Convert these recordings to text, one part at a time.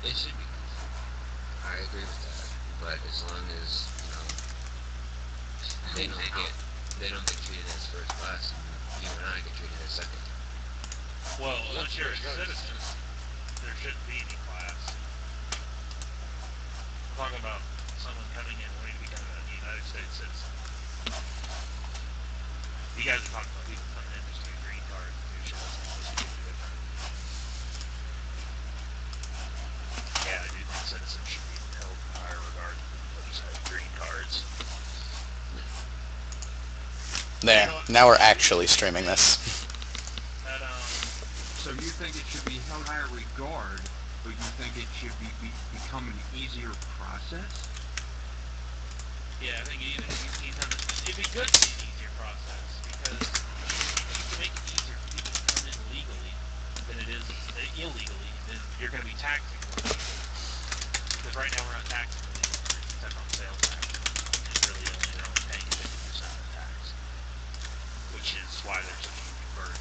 It should be easy. I agree with that. But as long as, they don't get they don't get treated as first class and you and I get treated as second. Well, once you're a citizen, there shouldn't be any class. I'm talking about someone coming in wanting to become a United States citizen. You guys are talking about people coming in just to get green cards and do shit that's completely different. Yeah, I do think citizens should be held in higher regard than people that just have green cards. You There. know, Now we're actually streaming this. that So you think it should be held higher regard, but you think it should become an easier process? yeah, I think it'd be good to be an easier process because if you can make it easier for people to come in legally than it is illegally, then you're going to be taxing more people. Because right now we're not taxing illegal immigrants except on sales tax, and really they're only paying 50% of the tax, which is why they're such a huge burden.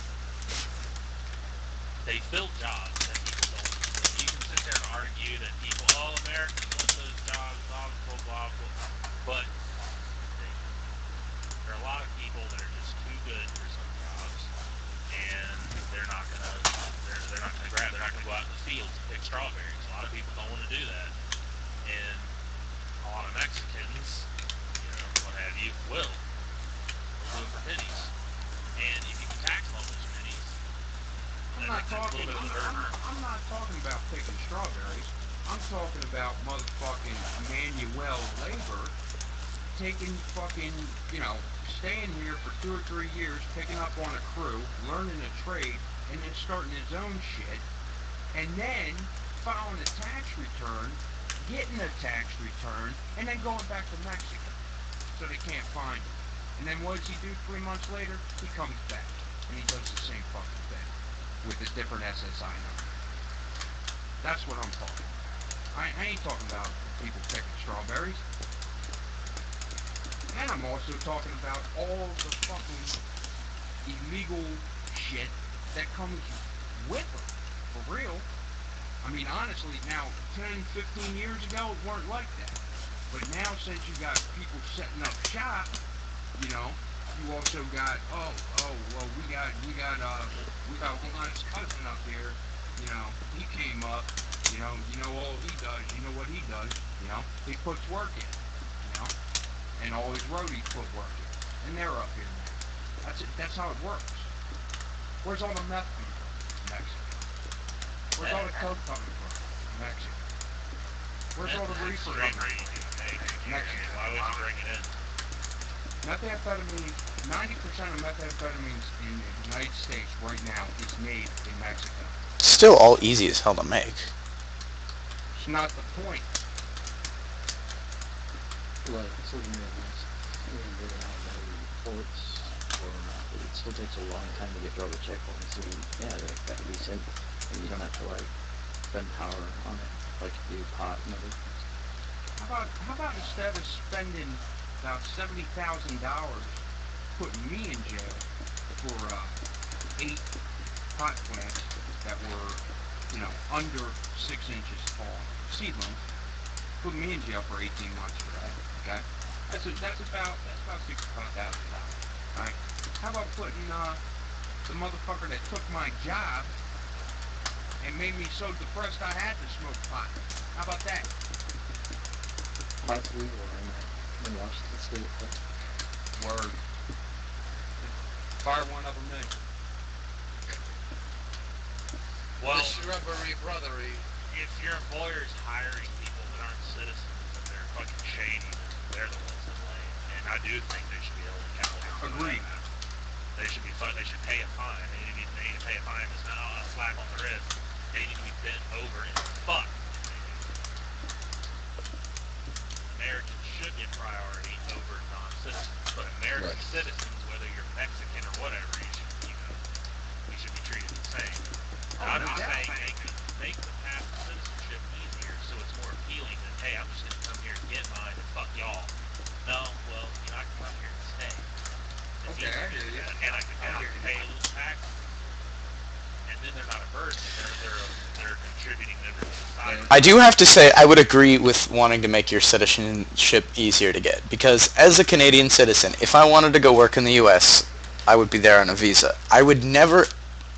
They fill jobs that people don't want to fill. You can sit there and argue that people, oh, Americans want those jobs, blah blah blah blah, but they don't. There are a lot of people that are just too good for some jobs, and they're not gonna go out in the fields and pick strawberries. A lot of people don't want to do that, and a lot of Mexicans, what have you, will. They'll do it for pennies, and if you can tax them on those pennies, I'm then not it's a little talking. bit of a burden. I'm not talking about picking strawberries. I'm talking about motherfucking manual labor, taking fucking, staying here for 2 or 3 years, picking up on a crew, learning a trade, and then starting his own shit, and then filing a tax return, getting a tax return, and then going back to Mexico so they can't find him. And then what does he do 3 months later? He comes back and he does the same fucking thing with a different SSI number. That's what I'm talking about. I ain't talking about people picking strawberries. And I'm also talking about all the fucking illegal shit that comes with them. For real. I mean, honestly, now, 10, 15 years ago, it weren't like that. But now, since you got people setting up shop, you also got, well, we got Lawrence cousin up here, he came up, all he does, what he does, he puts work in, and all his roadies put work in, and they're up here now. That's how it works. Where's all the meth coming from? Mexico. Where's all the coke coming from? Mexico. Where's all the reefer coming from? Mexico. Why would you bring it in? Methamphetamine, 90% of methamphetamines in the United States right now is made in Mexico. Still all easy as hell to make. It's not the point. Right, so you realize even though they have no reports, or it still takes a long time to get through all the checkpoints. So yeah, that can be simple, and you don't have to spend power on it like you do pot and other things. How about instead of spending about $70,000 putting me in jail for 8 pot plants that were, under 6 inches tall, seedlings, put me in jail for 18 months for that. Okay, that's about $65,000. Right? How about putting the motherfucker that took my job and made me so depressed I had to smoke pot? How about that? Pot's legal in Washington State. Word. Fire one of them in. Well, The shrubbery brothery. if your employer is hiring people that aren't citizens and they're fucking shady, then they're the ones to blame. And I do think they should be held accountable for Agreed. that. They should pay a fine. They need to pay a fine that's not a slap on the wrist. They need to be bent over and fucked if they do that. Americans should get priority over non-citizens, but American Right. citizens, whether you're Mexican or whatever, you should be treated the same. And I'm not saying make the path to citizenship easier so it's more appealing than, hey, I'm just gonna come here and get mine and fuck y'all. No, well, I can come here and stay. It's Okay, I easier hear to do you. that, and I can pay a little taxes, and then they're not a burden. They're contributing members of I do have to say I would agree with wanting to make your citizenship easier to get, because as a Canadian citizen, if I wanted to go work in the U.S., I would be there on a visa. I would never,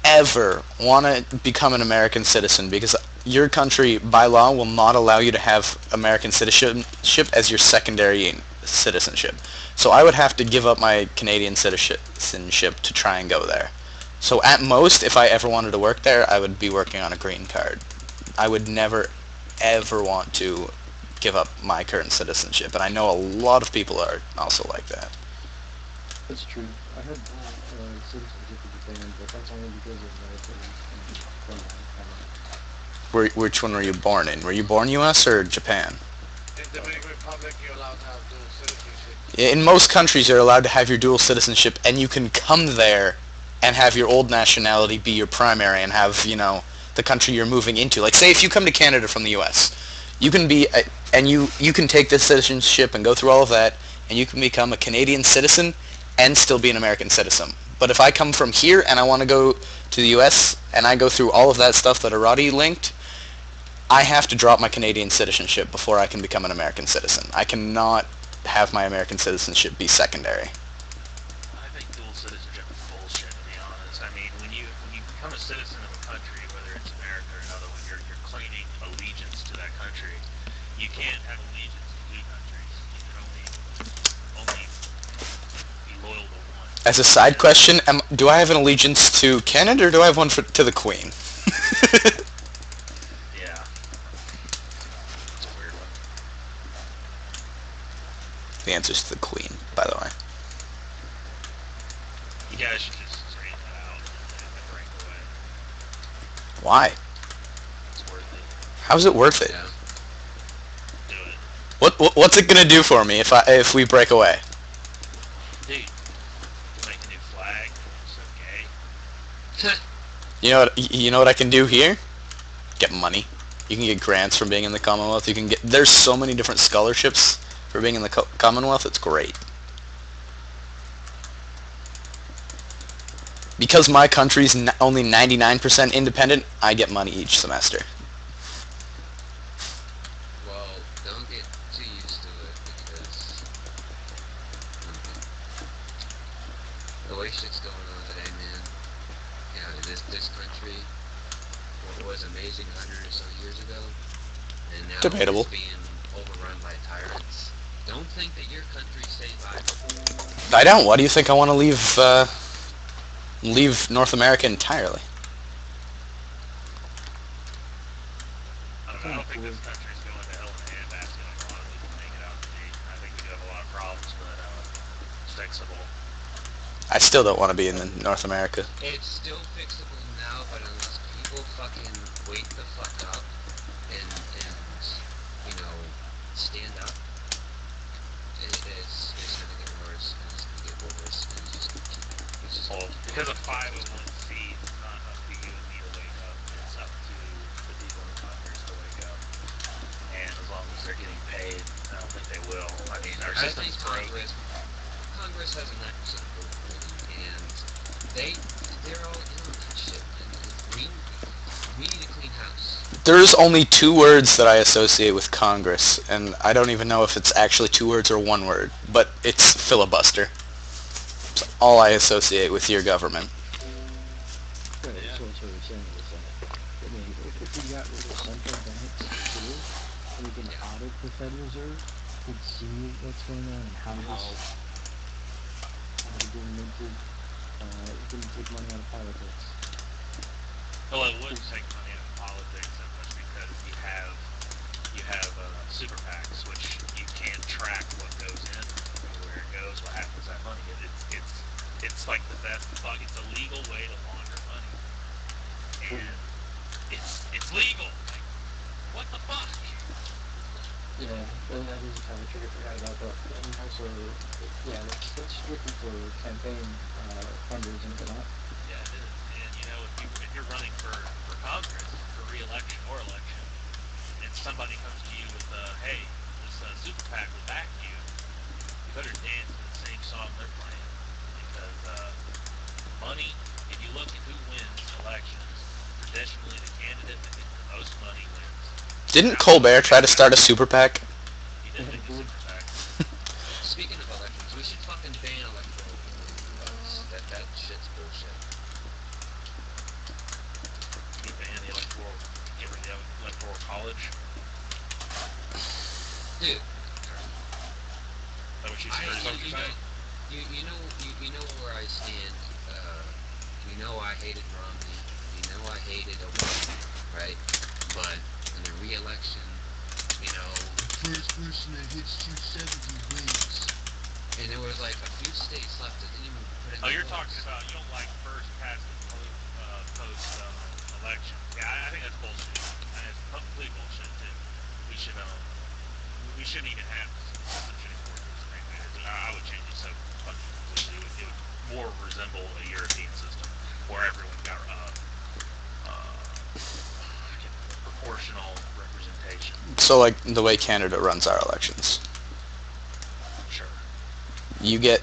ever want to become an American citizen because your country, by law, will not allow you to have American citizenship as your secondary citizenship. So I would have to give up my Canadian citizenship to try and go there. So at most, if I ever wanted to work there, I would be working on a green card. I would never, ever want to give up my current citizenship, and I know a lot of people are also like that. That's true. I had citizenship in Japan, but that's only because of military and from my family. Which one were you born in? Were you born U.S. or Japan? In Dominican Republic, you're allowed to have dual citizenship. In most countries, you're allowed to have your dual citizenship, and you can come there and have your old nationality be your primary and have, the country you're moving into. Like, say if you come to Canada from the U.S., you can be, and you can take this citizenship and go through all of that, and you can become a Canadian citizen and still be an American citizen. But if I come from here and I want to go to the U.S. and I go through all of that stuff that Arati linked, I have to drop my Canadian citizenship before I can become an American citizen. I cannot have my American citizenship be secondary. I think dual citizenship is bullshit, to be honest. I mean, when you become a citizen of a country, whether it's America or another one, you're claiming allegiance to that country. You can't have allegiance to two countries. You can only be loyal to one. As a side question, do I have an allegiance to Canada or do I have one to the Queen? Yeah. It's a weird one. The answer's to the Queen, by the way. You guys should just straighten that out and break away. Why? It's worth it. How's it worth it? Yeah. Do it. What's it gonna do for me if we break away? Dude, make a new flag. It's okay. You know what I can do here? Get money. You can get grants from being in the Commonwealth. There's so many different scholarships for being in the Commonwealth. It's great. Because my country's only 99% independent, I get money each semester. Well, don't get too used to it because the way shit's going on today, man. This country was amazing 100 or so years ago, and now Debatable. it's being overrun by tyrants. Don't think that your country's safe either. I don't. Why do you think I want to leave North America entirely? I don't think this country's going to hell in a handbasket like a lot of people make it out to be. I think we do have a lot of problems, but it's fixable. I still don't want to be in North America. It's still fixable now, but unless people fucking wake the fuck up and stand up, it's gonna get worse, and it's gonna get worse, and it's just Well, because of 501c, it's not up to you and me to wake up. It's up to the people in Congress to wake up. And as long as they're getting paid, I don't think they will. I mean, our I think system's broken. Congress has a 9% vote, and they're all in on that shit, and we need a clean house. There's only two words that I associate with Congress, and I don't even know if it's actually two words or one word, but it's filibuster. It's all I associate with your government. Right, so what you're saying is that, I mean, if we got rid of central banks too, we can audit the Federal Reserve, we'd see what's going on and how the government can take money out of politics. Well, it would take money out of politics so much because you have super PACs, which you can't track what goes in, where it goes, what happens to that money. It's like the best bug. It's a legal way to launder money, and it's legal. Like, what the fuck? Yeah, well, that is kind of true. I forgot about that. And also, yeah, that's strictly for campaign fundraising, but not. Yeah, it is. And if you're running for Congress, for re-election or election, and somebody comes to you with, hey, this super PAC will back you, you better dance to the same song they're playing. Because money, if you look at who wins elections, traditionally the candidate that gets the most money wins. Didn't Colbert try to start a super PAC? He did make a super PAC. Speaking of elections, we should fucking ban electoral votes. That shit's bullshit. You mean ban the electoral, get rid of the Electoral College? Dude, Is that what I you're saying? you know where I stand. You know I hated Romney. You know I hated Obama, right? But in the re-election, the first person that hits 270 wins. And there was like a few states left that didn't even put in Oh, the you're votes. talking about you don't like first past the post election. Yeah, I think that's bullshit. I think it's complete bullshit too. We should we shouldn't even have the system should even work as frankly as I would change it so fucking completely. It would more resemble a European system where everyone got I can't remember, proportional representation. So like the way Canada runs our elections. Sure. You get,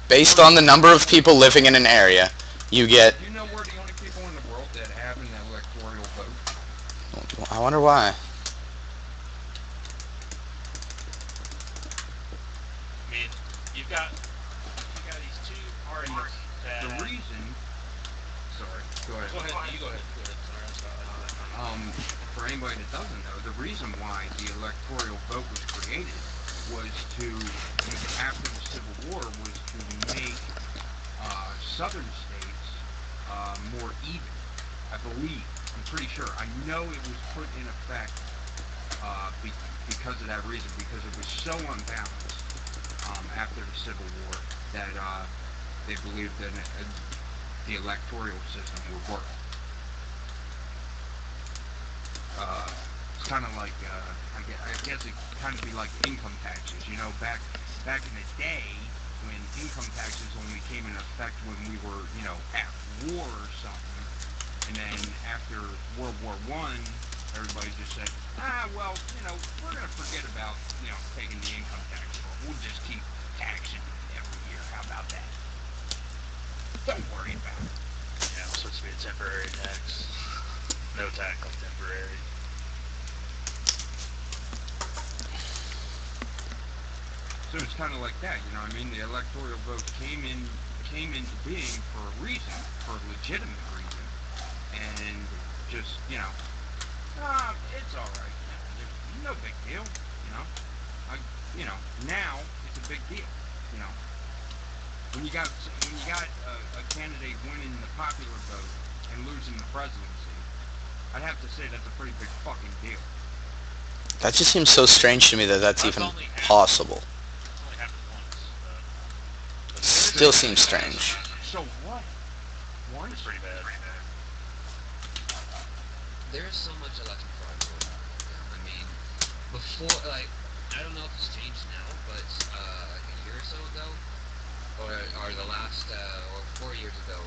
based on the number of people living in an area, you get... You know we're the only people in the world that have an electoral vote? I wonder why. I mean, you've got these two parties that The reason... Sorry, go ahead. Go ahead. You go ahead. Sorry, For anybody that doesn't know, the reason why the electoral vote was created was to, after the Civil War, was to make southern states more even. I believe. I'm pretty sure. I know it was put in effect because of that reason, because it was so unbalanced after the Civil War that they believed that the electoral system would work. It's kind of like I guess it kind of be like income taxes. Back in the day when income taxes only came in effect when we were at war or something, and then after World War I, everybody just said, well, we're gonna forget about taking the income tax off. We'll just keep taxing every year. How about that? Don't worry about it. yeah, it's supposed to be a temporary tax. No tax on temporary. So it's kind of like that, what I mean? The electoral vote came into being for a reason, for a legitimate reason, and just, it's all right. There's no big deal, now it's a big deal, When you got a candidate winning the popular vote and losing the presidency, I'd have to say that's a pretty big fucking deal. That just seems so strange to me that that's even possible. That's only happened once. Still seems strange. So what? Once? It's pretty bad. There's so much election fraud going on right now. I mean, before, I don't know if it's changed now, but like a year or so ago, or the last, or 4 years ago,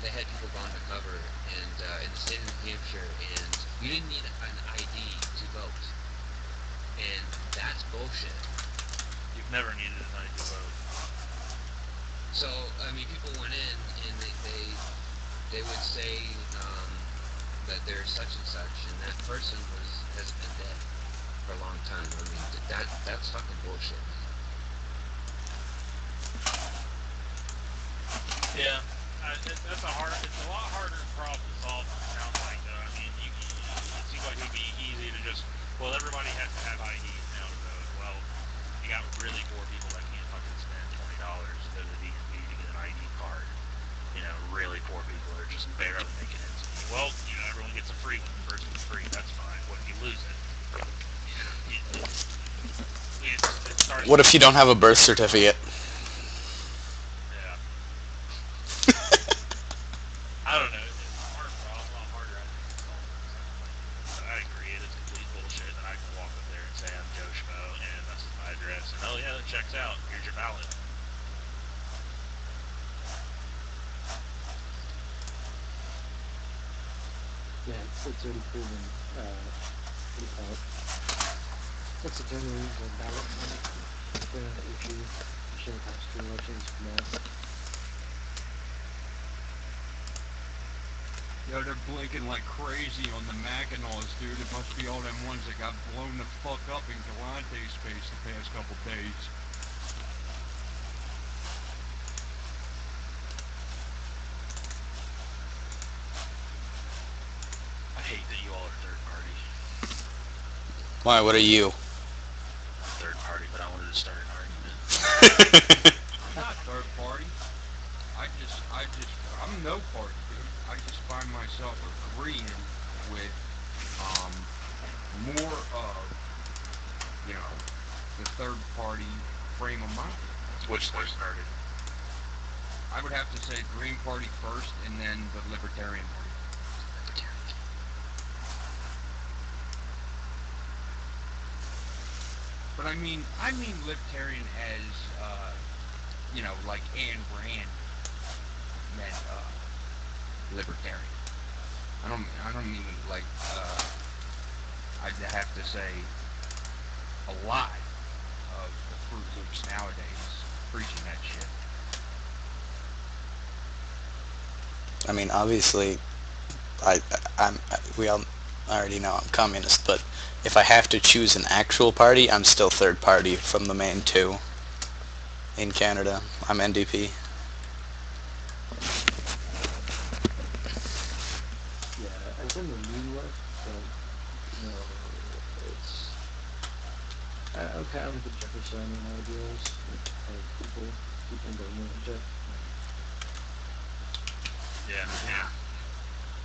they had people go undercover and in the state of New Hampshire, and you didn't need an ID to vote, and that's bullshit. You've never needed an ID to vote. So I mean, people went in and they would say that they're such and such, and that person has been dead for a long time. I mean, that's fucking bullshit, man. Yeah, it's a lot harder problem to solve than it sounds like, though. I mean, it seems like it would be easy to just, well, everybody has to have IDs now to vote. Well, you got really poor people that can't fucking spend $20 to go to the DMV to get an ID card. Really poor people that are just barely making ends meet. Well, everyone gets a free one. The first one's free. That's fine. What if you lose it? What if you don't have a birth certificate? Yeah. I don't know. It's a hard problem, a lot harder, I think, to solve than it sounds like it is. I agree, it is complete bullshit that I can walk up there and say I'm Joe Schmo and this is my address, and oh yeah, that checks out. Here's your ballot. Yeah, it's already proven, what do you call it? What's the term we use, a ballot issue, show past two elections from us. Yo, they're blinking like crazy on the Mackinaws, dude. It must be all them ones that got blown the fuck up in Galante space the past couple days. I hate that you all are third party. Why? What are you? Third party, but I wanted to start an argument. I'm not third party. I'm no party, dude. I just find myself agreeing with, um, more of, you know, the third party frame of mind. Which third party? I would have to say Green Party first, and then the Libertarian Party. But I mean Libertarian as, like Ayn Rand meant, Libertarian. I don't mean like, I'd have to say a lot of the Fruit Loops nowadays preaching that shit. I mean, obviously, I, we all already know I'm communist, but if I have to choose an actual party, I'm still third party from the main two in Canada. I'm NDP. Yeah, I tend to lean left, but it's I'm kind of the Jeffersonian ideals of people keeping government in check. Yeah.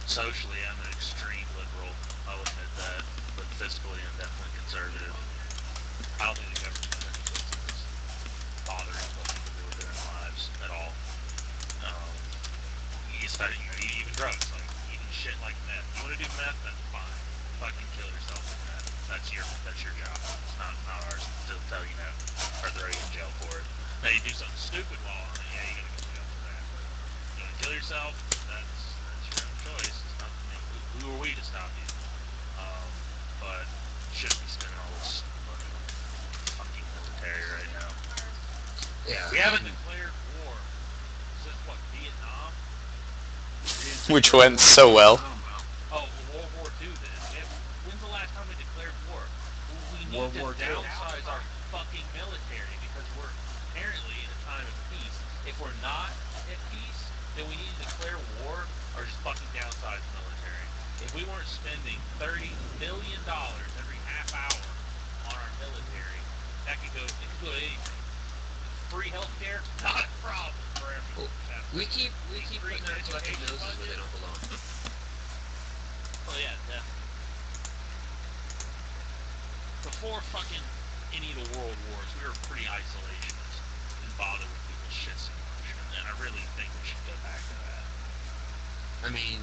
Socially, I'm an extreme liberal. I'll admit that. But fiscally, I'm definitely conservative. I don't think the government has any business bothering what people do with their own lives at all. Um, you start, even drugs, like even shit like meth. You want to do meth? That's fine. Fucking kill yourself with meth. That's your job. It's not ours to tell you no or throw you in jail for it. Now you do something stupid while on it, yeah, you gotta go to jail for that. But you want to kill yourself? That's your own choice. It's not who are we to stop you? Um, but shouldn't be spending all this money on the fucking military right now. Yeah. We haven't declared war since what, Vietnam? Which went so well. Oh, World War II then. When's the last time we declared war? We need World to War II. downsize our fucking military because we're apparently in a time of peace. If we're not at peace, then we need to declare war or just fucking downsize the military. If we weren't spending $30 billion every half hour on our military, it could go to anything. Free healthcare, not a problem for everyone. We keep putting our collective Education noses where they budget. don't belong. Oh yeah, definitely. Before fucking any of the world wars, we were pretty isolationist. Didn't bother with people's shit so much, and I really think we should go back to that. I mean,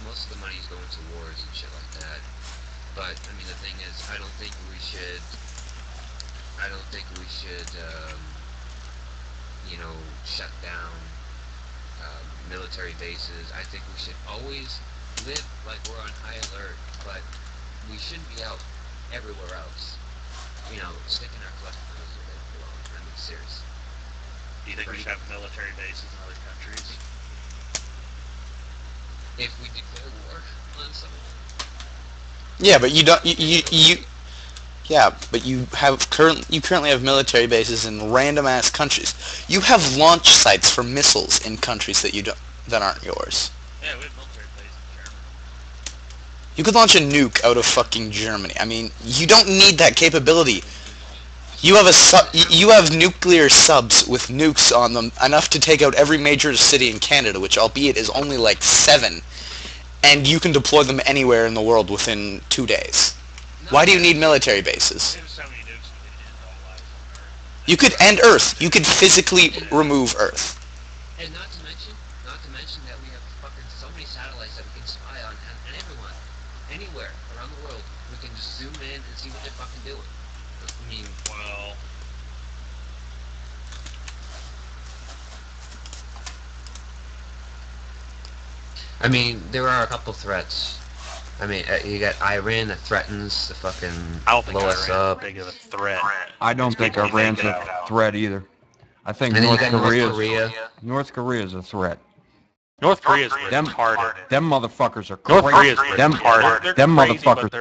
most of the money is going to wars and shit like that. But I mean, the thing is, I don't think we should. I don't think we should. Shut down military bases. I think we should always live like we're on high alert, but we shouldn't be out everywhere else. Sticking our collective noses where they don't belong. I mean, seriously. Do you think we should have military bases in other countries? If we declare war on someone, Yeah, but you don't. Yeah, but you currently have military bases in random ass countries. You have launch sites for missiles in countries that aren't yours. Yeah, we have military bases in Germany. You could launch a nuke out of fucking Germany. I mean, you don't need that capability. You have nuclear subs with nukes on them, enough to take out every major city in Canada, which albeit is only like 7, and you can deploy them anywhere in the world within 2 days. Why do you need military bases? There's so many nukes we could end all life on Earth. You could end Earth. You could physically remove Earth. and not to mention that we have fucking so many satellites that we can spy on everyone, anywhere around the world. We can just zoom in and see what they're fucking doing. I mean, Well, there are a couple threats. You got Iran that threatens to fucking I don't think blow us Iran's up. that big of a threat. I don't think Iran's a threat either. I think And then you North got North Korea. Korea. North Korea is a threat. North Korea's Them retarded. them motherfuckers are North crazy. Korea's Them retarded. They're them crazy, motherfuckers. but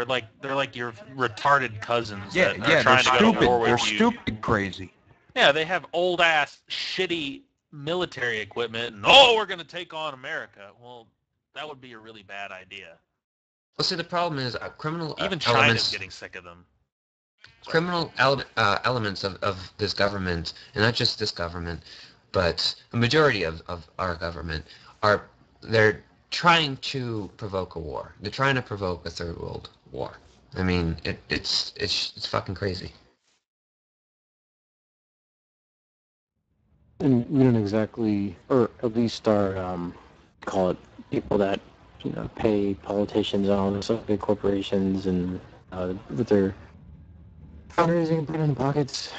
they're like your retarded cousins Yeah, that yeah, are they're trying to go stupid. to war with They're you. stupid crazy. Yeah, they have old ass shitty military equipment, and we're gonna take on America. Well, that would be a really bad idea. Well, see, the problem is criminal Even China's elements. getting sick of them. Criminal elements of this government, and not just this government, but a majority of our government they're trying to provoke a war. They're trying to provoke a third world war. I mean, it's fucking crazy. And we don't exactly, or at least our, call it people that, pay politicians and all this stuff, big corporations, and with their fundraising and put in pockets,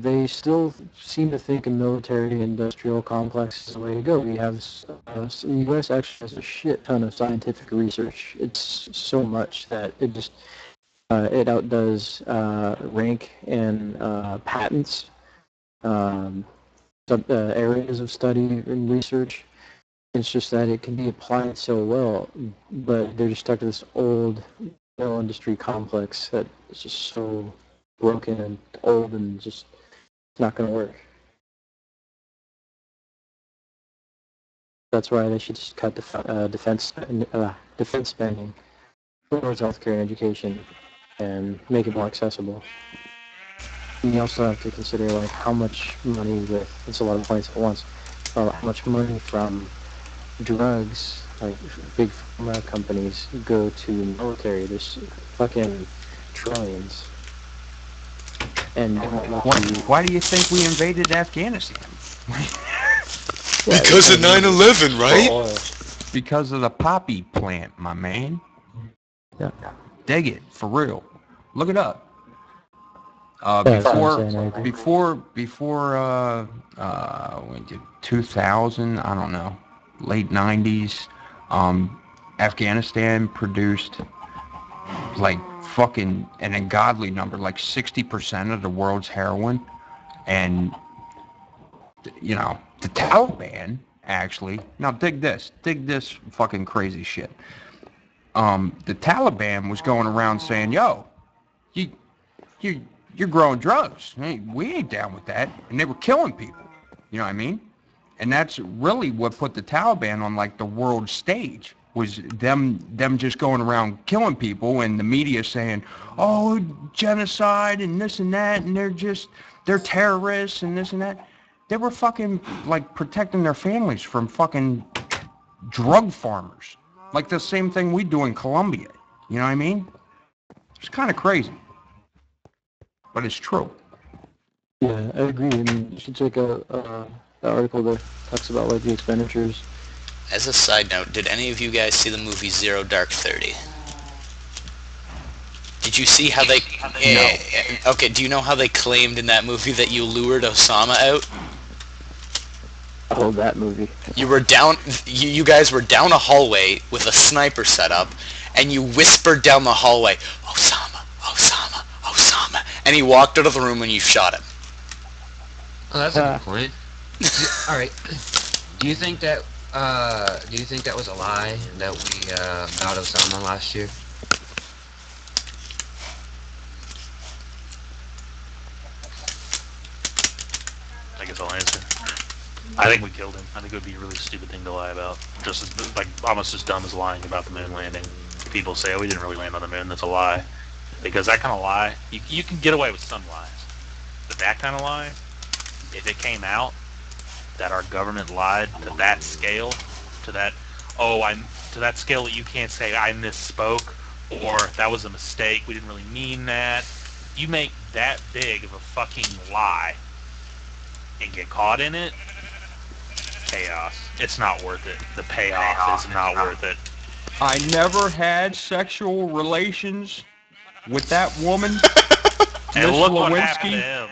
they still seem to think a military-industrial complex is the way to go. We have, the U.S. actually has a shit ton of scientific research. It's so much that it just, it outdoes rank and patents. Areas of study and research. It's just that it can be applied so well, but they're just stuck to this old oil industry complex that is just so broken and old and just not going to work. That's why they should just cut defense spending towards healthcare and education and make it more accessible. And you also have to consider like how much money it's a lot of points at once, how much money from drugs, like big pharma companies, go to the military. There's fucking trillions. And Why do you think we invaded Afghanistan? Because of 9/11, right? Because of the poppy plant, my man. Yeah. Dig it, for real. Look it up. Before 2000, I don't know, late 90s, Afghanistan produced like fucking an ungodly number, like 60% of the world's heroin, and the Taliban actually. Now dig this fucking crazy shit. The Taliban was going around saying, "Yo, you're growing drugs. Hey, we ain't down with that," and they were killing people. You know what I mean? And that's really what put the Taliban on like the world stage, was them just going around killing people, and the media saying, "Oh, genocide and this and that, and they're terrorists and this and that." They were fucking like protecting their families from fucking drug farmers, like the same thing we do in Colombia. You know what I mean? It's kind of crazy, but it's true. Yeah, I agree. I mean, you should check out an article that talks about like the expenditures. As a side note, did any of you guys see the movie Zero Dark 30? Did you see how they... No. Okay, do you know how they claimed in that movie that you lured Osama out? Oh, that movie. You were down... You guys were down a hallway with a sniper set up, and you whispered down the hallway, "Osama, Osama, Osama," and he walked out of the room and you shot him. Oh, that's a good point. All right. Do you think that was a lie that we got Osama last year? I guess I'll answer. I think we killed him. I think it would be a really stupid thing to lie about. Just as, like almost as dumb as lying about the moon landing. People say, "Oh, we didn't really land on the moon." That's a lie. Because that kind of lie, you can get away with some lies. But that kind of lie, if it came out that our government lied to that scale, to that scale that you can't say I misspoke or that was a mistake, we didn't really mean that. You make that big of a fucking lie and get caught in it, chaos. It's not worth it. The payoff is not worth it. I never had sexual relations with that woman, And Miss look what happened to Lewinsky. him.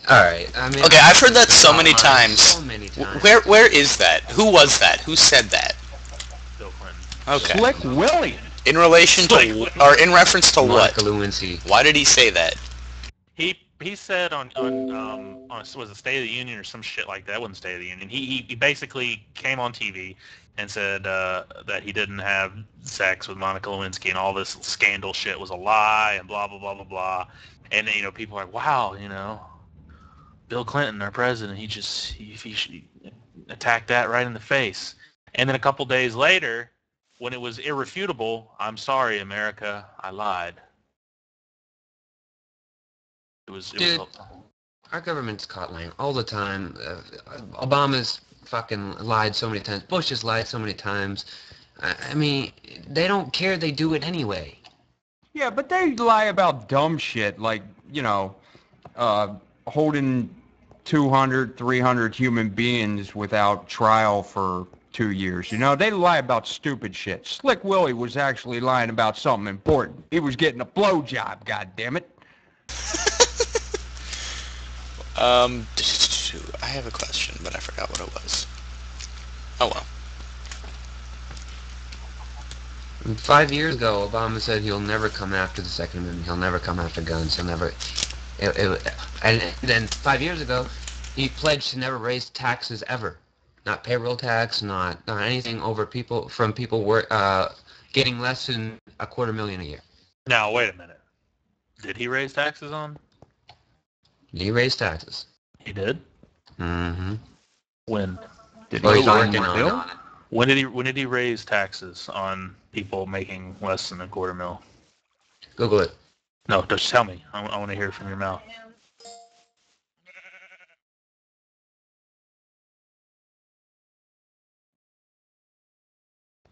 All right. I mean, Okay, I've heard that so many times. So many times. Where is that? Who was that? Who said that? Bill Clinton. Okay. Slick Willie. In relation to, or in reference to what? Monica Lewinsky. Why did he say that? He he said on was it State of the Union or some shit like that? It wasn't State of the Union. He basically came on TV and said that he didn't have sex with Monica Lewinsky and all this scandal shit was a lie and blah blah blah blah blah. And people are like, wow, Bill Clinton, our president, he attacked that right in the face. And then a couple days later, when it was irrefutable, I'm sorry, America, I lied. Dude, our government's caught lying all the time. Obama's fucking lied so many times. Bush has lied so many times. I mean, they don't care. They do it anyway. Yeah, but they lie about dumb shit like, holding 200, 300 human beings without trial for 2 years. They lie about stupid shit. Slick Willie was actually lying about something important. He was getting a blowjob, goddammit. I have a question, but I forgot what it was. Oh well. 5 years ago, Obama said he'll never come after the Second Amendment. He'll never come after guns. He'll never. And then 5 years ago, he pledged to never raise taxes ever. Not payroll tax, not anything over people getting less than $250,000 a year. Now wait a minute. Did he raise taxes on? He raised taxes. He did. Mm-hmm. When? Did Well, he he's sign working the on bill? it. When did he raise taxes on people making less than $250,000? Google it. No, just tell me. I want to hear it from your mouth.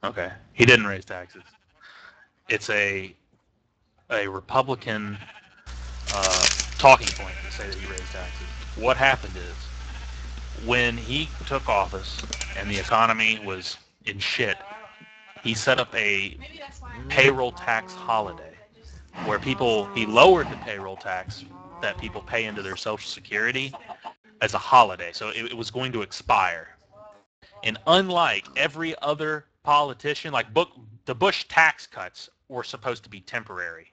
Okay, he didn't raise taxes. It's a Republican talking point to say that he raised taxes. What happened is, when he took office and the economy was in shit, he set up a payroll tax holiday where he lowered the payroll tax that people pay into their Social Security as a holiday. So it was going to expire. And unlike every other politician, like the Bush tax cuts were supposed to be temporary.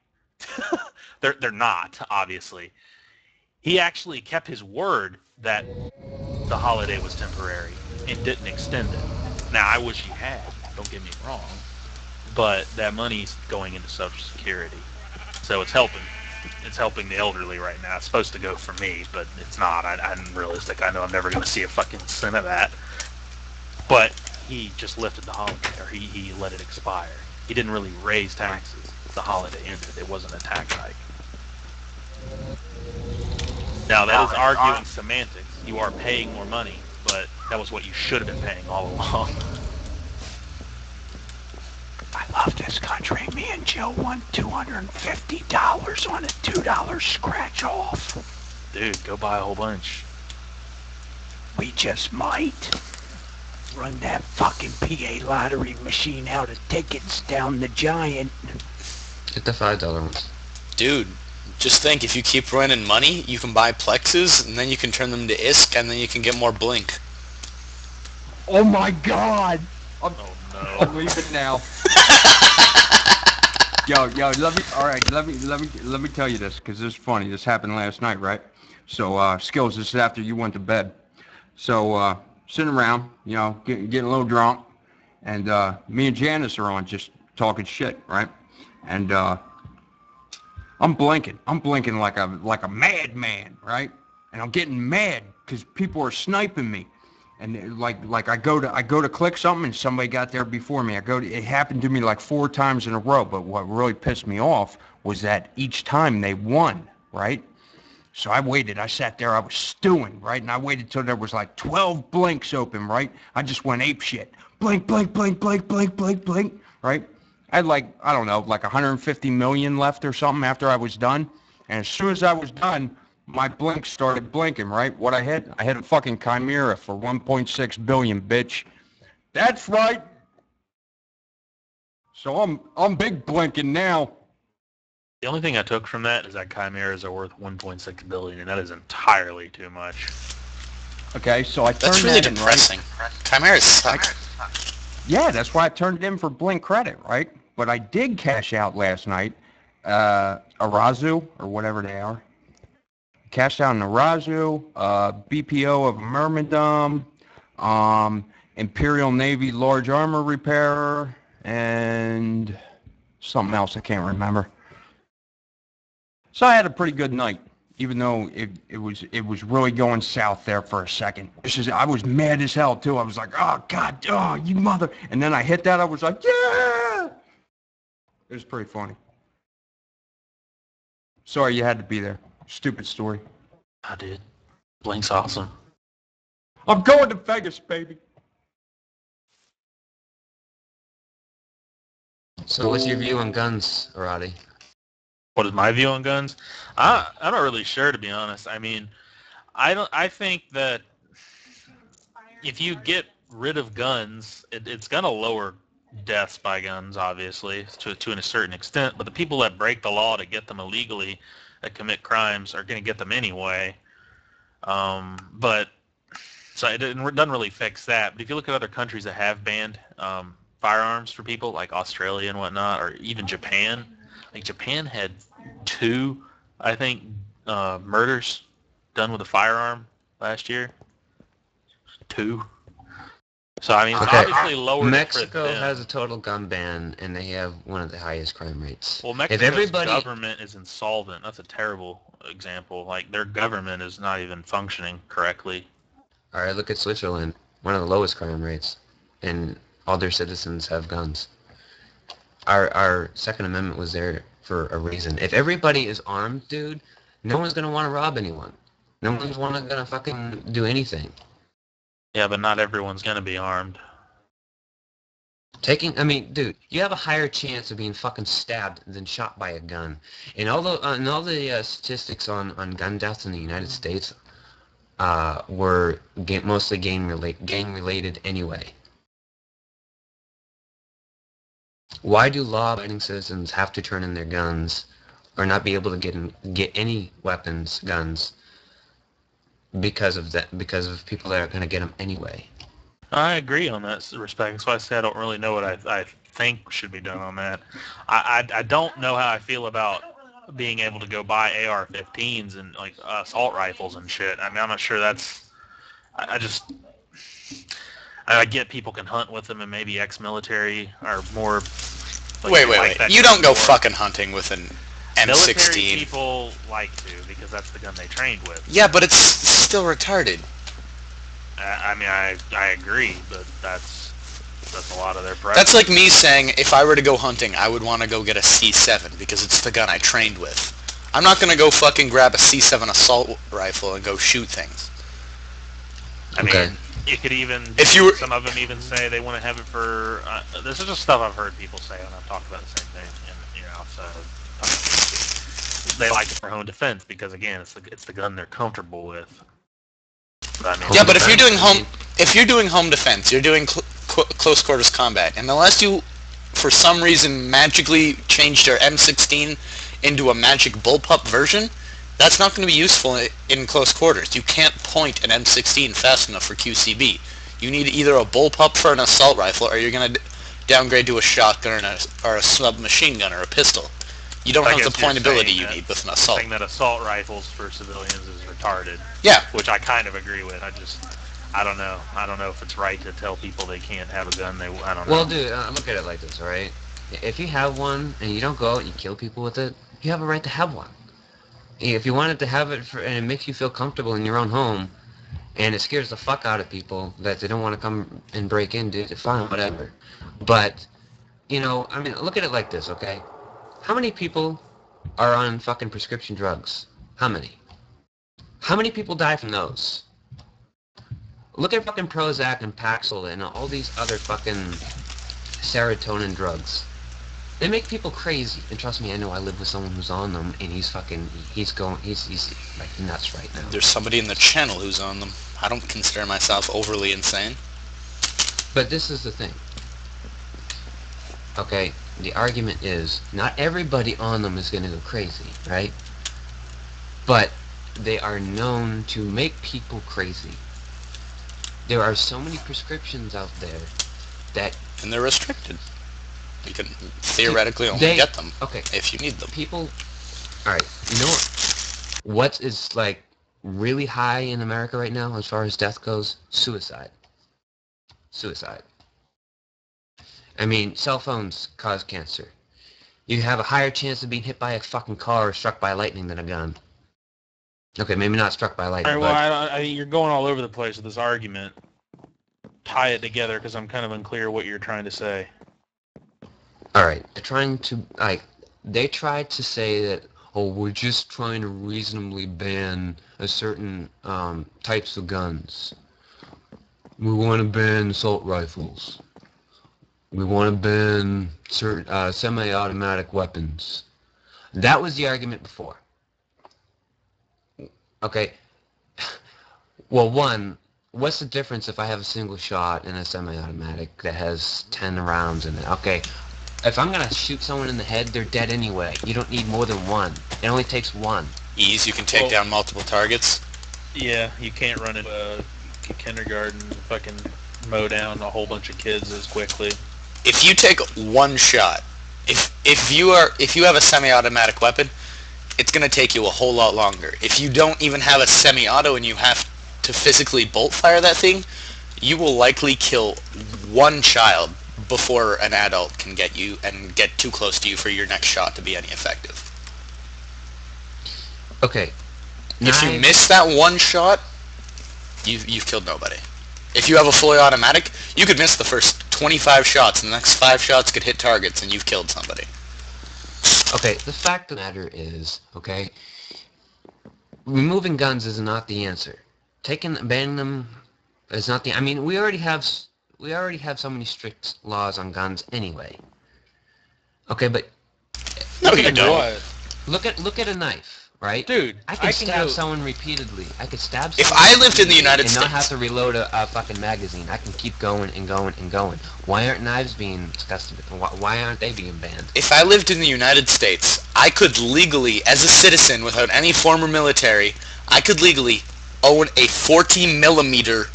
They're not, obviously. He actually kept his word that the holiday was temporary and didn't extend it. Now, I wish he had, don't get me wrong, but that money's going into Social Security. So it's helping. It's helping the elderly right now. It's supposed to go for me, but it's not. I'm realistic. I know I'm never going to see a fucking cent of that. But he just lifted the holiday, or he let it expire. He didn't really raise taxes. The holiday ended. It wasn't a tax hike. Now, that is arguing semantics. You are paying more money, but that was what you should have been paying all along. I love this country. Me and Jill won $250 on a $2 scratch off. Dude, go buy a whole bunch. We just might run that fucking PA lottery machine out of tickets down the giant. Get the $5 ones. Dude, just think, if you keep running money, you can buy plexes, and then you can turn them to ISK, and then you can get more blink. Oh my god! I'm Oh no. leaving now. Yo, let me tell you this, because this is funny. This happened last night, right? So, Skills, this is after you went to bed. So, sitting around, getting a little drunk, and me and Janice are on just talking shit, right? And I'm blinking like a madman, right? And I'm getting mad because people are sniping me, and like I go to click something and somebody got there before me. It happened to me like 4 times in a row. But what really pissed me off was that each time they won, right? So I waited. I sat there. I was stewing, right? And I waited till there was like 12 blinks open, right? I just went ape shit. Blink, blink, blink, blink, blink, blink, blink, right? I had like 150 million left or something after I was done. And as soon as I was done, my blink started blinking, right? What I hit a fucking Chimera for 1.6 billion, bitch. That's right. So I'm big blinking now. The only thing I took from that is that chimeras are worth 1.6 billion, and that is entirely too much. Okay, so I turned That's really that in, depressing. Chimeras suck. Yeah, that's why I turned it in for blink credit, right? But I did cash out last night, Arazu, or whatever they are. Cash out in Narazu, BPO of Myrmidon, Imperial Navy large armor repairer, and something else I can't remember. So I had a pretty good night, even though it was really going south there for a second. I was mad as hell too. I was like, oh God, oh you mother! And then I hit that. I was like, yeah! It was pretty funny. Sorry you had to be there. Stupid story. I did. Blink's awesome. I'm going to Vegas, baby. So what's your view on guns, Arati? What is my view on guns? I'm not really sure, to be honest. I mean, I think that if you get rid of guns, it's gonna lower deaths by guns, obviously, to a certain extent. But the people that break the law to get them illegally, that commit crimes, are gonna get them anyway. But so it doesn't really fix that. But if you look at other countries that have banned firearms for people, like Australia and whatnot, or even Japan. Like Japan had 2, I think, murders done with a firearm last year. 2. So I mean, it's obviously lower. Mexico has a total gun ban, and they have one of the highest crime rates. Well, Mexico's government is insolvent. That's a terrible example. Like their government is not even functioning correctly. All right, look at Switzerland, one of the lowest crime rates, and all their citizens have guns. Our Second Amendment was there for a reason. If everybody is armed, dude, no one's gonna want to rob anyone. No one's gonna fucking do anything. Yeah, but not everyone's gonna be armed. I mean, dude, you have a higher chance of being fucking stabbed than shot by a gun. And all the statistics on gun deaths in the United States were mostly gang related anyway. Why do law-abiding citizens have to turn in their guns or not be able to get any weapons, guns, because of that? Because of people that are going to get them anyway. I agree on that respect. That's why I say I don't really know what I think should be done on that. I don't know how I feel about being able to go buy AR-15s and like assault rifles and shit. I mean, I'm not sure that's. I get people can hunt with them, and maybe ex-military are more. Like, wait. You don't go fucking hunting with an M16. Military people like to because that's the gun they trained with. Yeah, but it's still retarded. I mean, I agree, but that's a lot of their preference. That's like me saying if I were to go hunting, I would want to go get a C7 because it's the gun I trained with. I'm not going to go fucking grab a C7 assault rifle and go shoot things. I mean, you could even, some of them even say they want to have it for, this is just stuff I've heard people say when I've talked about the same thing, and, you know, so they like it for own defense because, again, it's the gun they're comfortable with. But, I mean, yeah, but if you're doing home defense, you're doing close quarters combat, and unless you, for some reason, magically changed your M16 into a magic bullpup version, that's not going to be useful in close quarters. You can't point an M16 fast enough for QCB. You need either a bullpup for an assault rifle, or you're going to downgrade to a shotgun or a submachine gun or a pistol. You don't have the pointability you need with an assault. Saying that assault rifles for civilians is retarded. Yeah. Which I kind of agree with. I don't know. I don't know if it's right to tell people they can't have a gun. I don't know. Well, dude, look at it like this, all right? If you have one and you don't go out and you kill people with it, you have a right to have one. If you wanted to have it and it makes you feel comfortable in your own home, and it scares the fuck out of people that they don't want to come and break in, dude, fine, whatever. But, you know, I mean, look at it like this, okay? How many people are on fucking prescription drugs? How many? How many people die from those? Look at fucking Prozac and Paxil and all these other fucking serotonin drugs. They make people crazy, and trust me, I know I live with someone who's on them, and he's like nuts right now. There's somebody in the channel who's on them. I don't consider myself overly insane. But this is the thing. Okay, the argument is, not everybody on them is going to go crazy, right? But they are known to make people crazy. There are so many prescriptions out there that... And they're restricted. You can theoretically only get them if you need them. People... Alright, you know what? what is like really high in America right now as far as death goes? Suicide. Suicide. I mean, cell phones cause cancer. You have a higher chance of being hit by a fucking car or struck by lightning than a gun. Okay, maybe not struck by All lightning, right, well, but I think you're going all over the place with this argument. Tie it together because I'm kind of unclear what you're trying to say. all right. They tried to say that, oh, we're just trying to reasonably ban a certain types of guns. We want to ban assault rifles. We want to ban certain semi-automatic weapons. That was the argument before. Okay. Well, one, what's the difference if I have a single shot in a semi-automatic that has 10 rounds in it? Okay. If I'm going to shoot someone in the head, they're dead anyway. You don't need more than one. It only takes one. Ease, you can take down multiple targets. Yeah, you can't run it kindergarten, fucking mow down a whole bunch of kids as quickly. If you take one shot, if you have a semi-automatic weapon, it's going to take you a whole lot longer. If you don't even have a semi-auto and you have to physically bolt fire that thing, you will likely kill one child before an adult can get you and get too close to you for your next shot to be any effective. Okay. If you miss that one shot, you've killed nobody. If you have a fully automatic, you could miss the first 25 shots, and the next 5 shots could hit targets, and you've killed somebody. Okay, the fact of the matter is, okay, removing guns is not the answer. Banning them is not the. I mean, we already have so many strict laws on guns anyway. Okay, but No, you don't. Look at a knife, right? Dude, I can stab someone repeatedly. I could stab someone. If I lived in the United and States not have to reload a fucking magazine, I can keep going and going and going. Why aren't knives being discussed? Why aren't they being banned? If I lived in the United States, I could legally, as a citizen without any former military, I could legally own a 40mm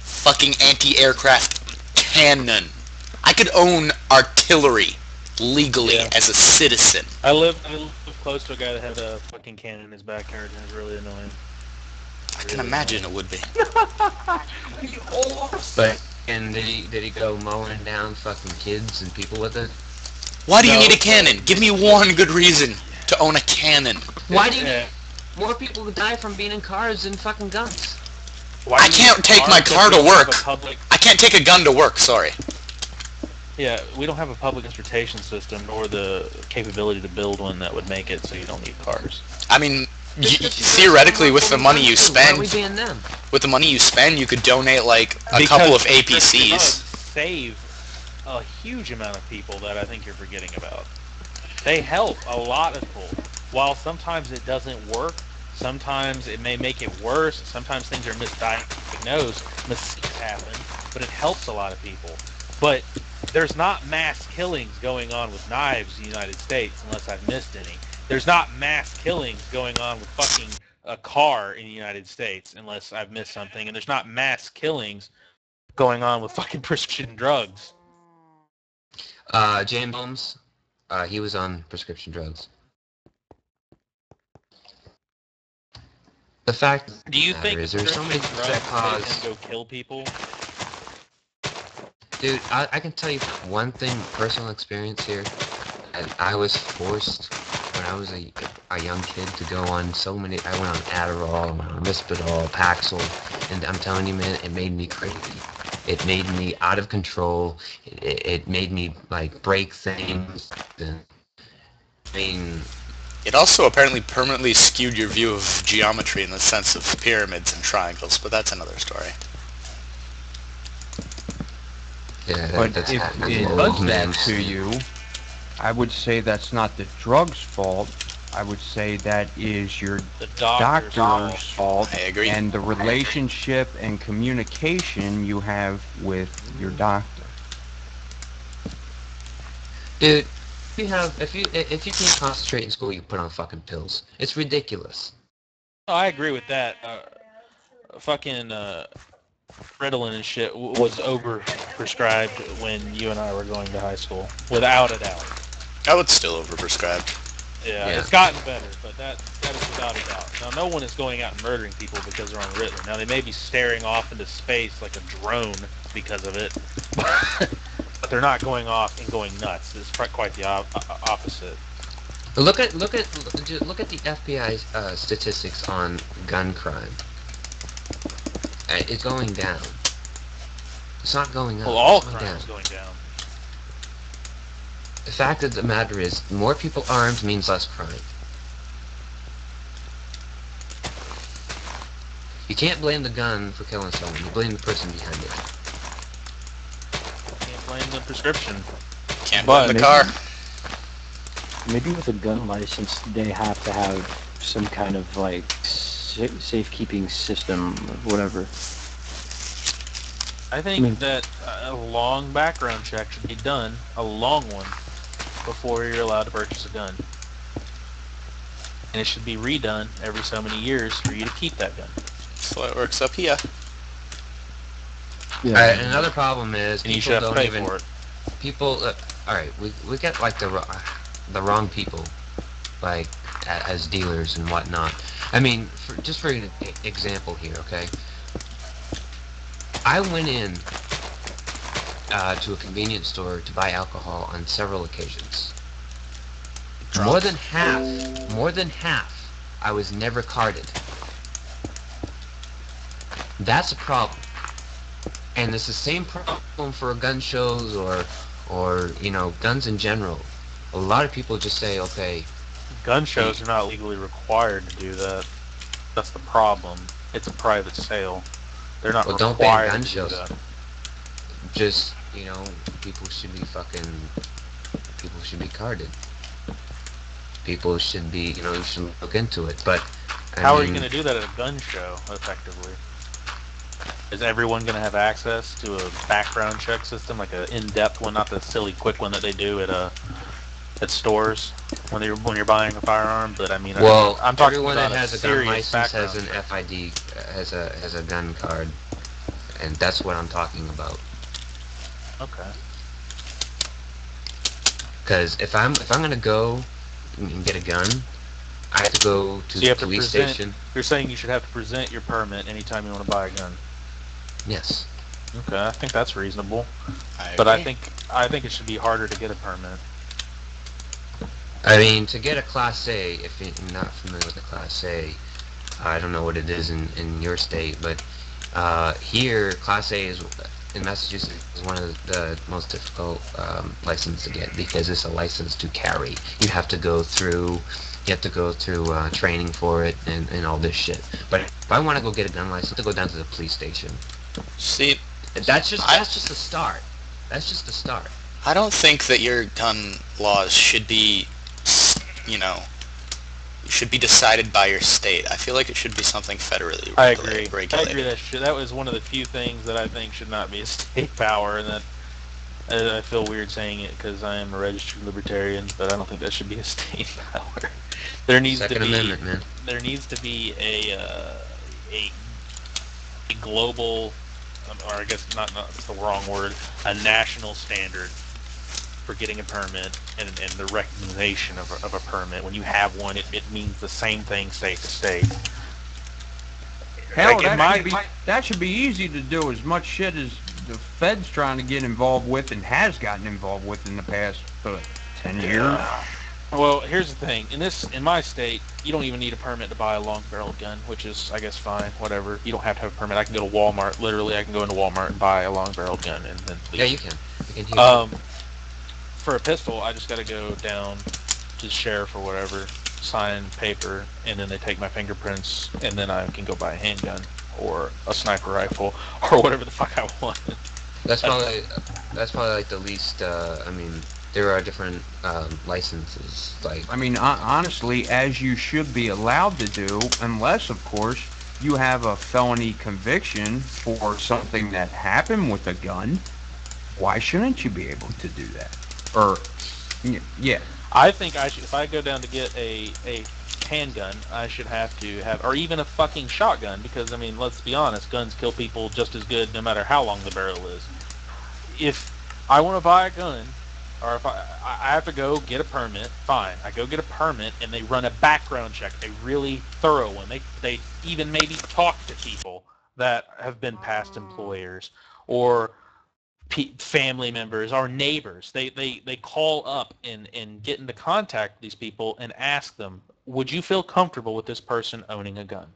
fucking anti-aircraft cannon. I could own artillery legally as a citizen. I live close to a guy that had a fucking cannon in his backyard, and it was really annoying. I can imagine it would be. But and did he go mowing down fucking kids and people with it? Why do you need a cannon? Give me one good reason to own a cannon. Why do you need more people to die from being in cars than fucking guns? I can't take my car to work. I can't take a gun to work, sorry. Yeah, we don't have a public transportation system nor the capability to build one that would make it so you don't need cars. I mean, theoretically, with the money you spend, them? You could donate like a couple of APCs. It does save a huge amount of people that I think you're forgetting about. They help a lot of people. While sometimes it doesn't work, sometimes it may make it worse, sometimes things are misdiagnosed, mistakes happen, but it helps a lot of people. But there's not mass killings going on with knives in the United States, unless I've missed any. There's not mass killings going on with fucking a car in the United States, unless I've missed something. And there's not mass killings going on with fucking prescription drugs. James Holmes, he was on prescription drugs. The fact Do you think is there's so many drugs that cause... can go kill people? Dude, I can tell you one thing, personal experience here. I was forced when I was a young kid to go on so many. I went on Adderall, I went on Risperdal, Paxil, and I'm telling you, man, it made me crazy. It made me out of control. It made me like break things. And, I mean, it also apparently permanently skewed your view of geometry in the sense of pyramids and triangles, but that's another story. Yeah, But if it does that to you, I would say that's not the drug's fault. I would say that is your The doctor's fault. I agree. And the relationship and communication you have with your doctor. Dude, if you can't concentrate in school, you put on fucking pills. It's ridiculous. Oh, I agree with that. Fucking Ritalin and shit was overprescribed when you and I were going to high school, without a doubt. Oh, it's still overprescribed. Yeah, Yeah. it's gotten better, but that is without a doubt. Now, no one is going out and murdering people because they're on Ritalin. Now, they may be staring off into space like a drone because of it, but they're not going off and going nuts. It's quite the opposite. Look at the FBI's statistics on gun crime. It's going down. It's not going up. Well, all it's going crime down. is going down. The fact of the matter is, more people armed means less crime. You can't blame the gun for killing someone. You blame the person behind it. Can't blame the prescription. Can't But blame the car. Maybe with a gun license, they have to have some kind of like safekeeping system or whatever. I think that a long background check should be done, a long one, before you're allowed to purchase a gun. And it should be redone every so many years for you to keep that gun. That's the way it works up here. Yeah. Another problem is And you people should have to don't pay even. for it. People, all right, we get like the wrong people, like as dealers and whatnot. I mean, just for an example here, okay? I went in to a convenience store to buy alcohol on several occasions. More than half, I was never carded. That's a problem. And it's the same problem for gun shows or you know, guns in general. A lot of people just say, okay, Gun shows are not legally required to do that. That's the problem. It's a private sale. They're not well, don't ban required gun to do shows. that. Just, you know, people should be carded. People should be, you know, you should look into it. But How are you going to do that at a gun show, effectively? Is everyone going to have access to a background check system, like an in-depth one, not the silly quick one that they do at stores when you're buying a firearm? But I mean, well, I'm talking everyone about that has a gun serious license has background an check. FID, has a gun card, and that's what I'm talking about. Okay. Because if I'm gonna go and get a gun, I have to go to So you the have to police present. station. You're saying you should have to present your permit anytime you want to buy a gun. Yes. Okay, I think that's reasonable. I But I agree. think it should be harder to get a permit. I mean, to get a Class A, if you're not familiar with the Class A, I don't know what it is in your state, but here, Class A is in Massachusetts is one of the most difficult licenses to get because it's a license to carry. You have to go through training for it and all this shit. But if I want to go get a gun license, I have to go down to the police station. See, That's just the start. That's just the start. I don't think that your gun laws should be, you know, should be decided by your state. I feel like it should be something federally I agree. regulated. I agree that was one of the few things that I think should not be a state power, and that I feel weird saying it because I am a registered libertarian, but I don't think that should be a state power. There needs Second to be Amendment, man. there needs to be a global, or I guess not that's the wrong word, a national standard for getting a permit and the recognition of a permit. When you have one, it means the same thing state to state. Hell, Like, that should be easy to do. As much shit as the Fed's trying to get involved with and has gotten involved with in the past 10 years. Well, here's the thing. In my state, you don't even need a permit to buy a long-barreled gun, which is, I guess, fine. Whatever. You don't have to have a permit. I can go to Walmart. Literally, I can go into Walmart and buy a long-barreled gun and then leave. Yeah, you can. You can hear. For a pistol, I just got to go down to the sheriff or whatever, sign paper, and then they take my fingerprints, and then I can go buy a handgun or a sniper rifle or whatever the fuck I want. That's probably like the least. I mean, there are different licenses. Like, I mean, honestly, as you should be allowed to do, unless, of course, you have a felony conviction for something that happened with a gun. Why shouldn't you be able to do that? Or, yeah. I think I should, if I go down to get a handgun, I should have to have, or even a fucking shotgun, because, I mean, let's be honest, guns kill people just as good no matter how long the barrel is. If I want to buy a gun or if I have to go get a permit, fine. I go get a permit, and they run a background check, a really thorough one. They even maybe talk to people that have been past employers or family members or neighbors. They call up and get into contact with these people and ask them, would you feel comfortable with this person owning a gun?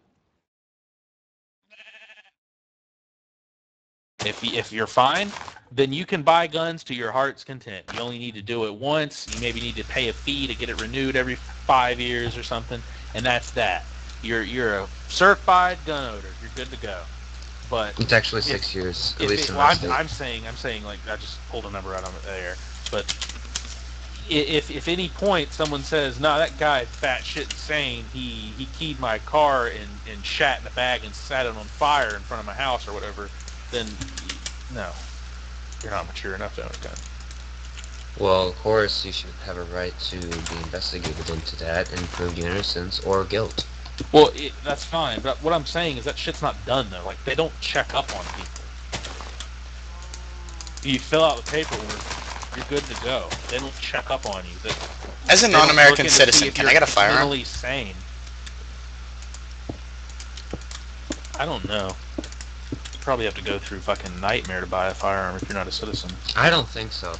If you're fine, then you can buy guns to your heart's content. You only need to do it once. You maybe need to pay a fee to get it renewed every 5 years or something, and that's that. You're a certified gun owner. You're good to go. But it's actually 6 years, at least in my state. I'm saying like I just pulled a number out of the air. But if any point someone says, "No, that guy's fat shit insane. He keyed my car and shat in a bag and set it on fire in front of my house or whatever," then no, you're not mature enough to own a gun. Well, of course, you should have a right to be investigated into that and prove your innocence or guilt. Well, that's fine, but what I'm saying is that shit's not done, though. Like, they don't check up on people. You fill out the paperwork, you're good to go. They don't check up on you. As a non-American citizen, can I get a firearm? Mentally sane. I don't know. You probably have to go through fucking nightmare to buy a firearm if you're not a citizen. I don't think so.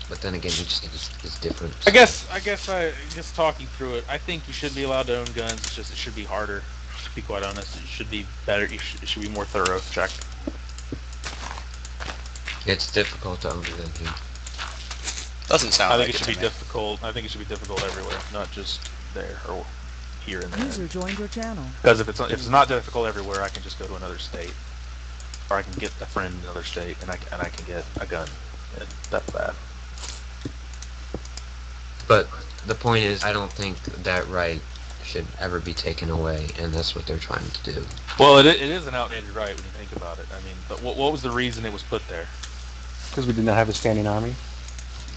But then again, each state is different. I guess talking through it, I think you should be allowed to own guns. It's just it should be harder. To be quite honest, it should be better. It should be more thorough checked. It's difficult to own a gun here. Doesn't sound like it. I think it should be difficult. I think it should be difficult everywhere, not just there or here and there. User joined your channel. Because if it's not difficult everywhere, I can just go to another state, or I can get a friend in another state, and I can get a gun. And that's bad. But the point is, I don't think that right should ever be taken away, and that's what they're trying to do. Well, it is an outdated right when you think about it. I mean, but what was the reason it was put there? Because we did not have a standing army.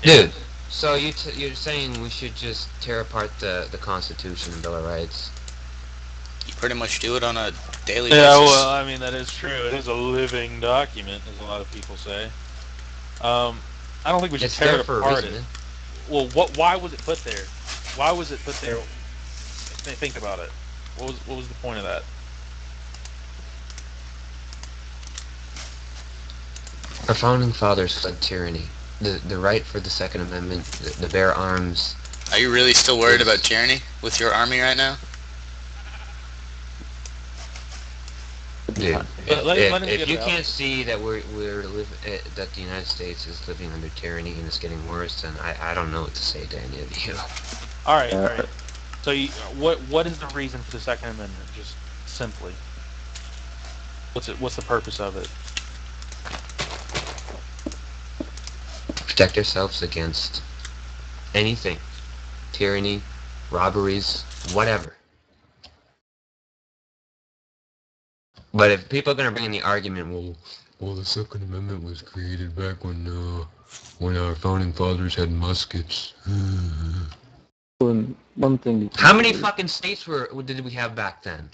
Dude, so you're saying we should just tear apart the Constitution and Bill of Rights? You pretty much do it on a daily basis. Yeah, well, I mean, that is true. It is a living document, as a lot of people say. I don't think we should tear it apart. Well, why was it put there? Why was it put there? Think about it. What was the point of that? Our founding fathers fled tyranny. The right for the Second Amendment, the bear arms. Are you really still worried about tyranny with your army right now? Dude, if you can't see that that the United States is living under tyranny and it's getting worse, then I don't know what to say to any of you. All right. So what is the reason for the Second Amendment? Just simply, what's the purpose of it? Protect ourselves against anything, tyranny, robberies, whatever. But if people are going to bring in the argument, well, the Second Amendment was created back when our founding fathers had muskets. One thing. How many fucking states did we have back then?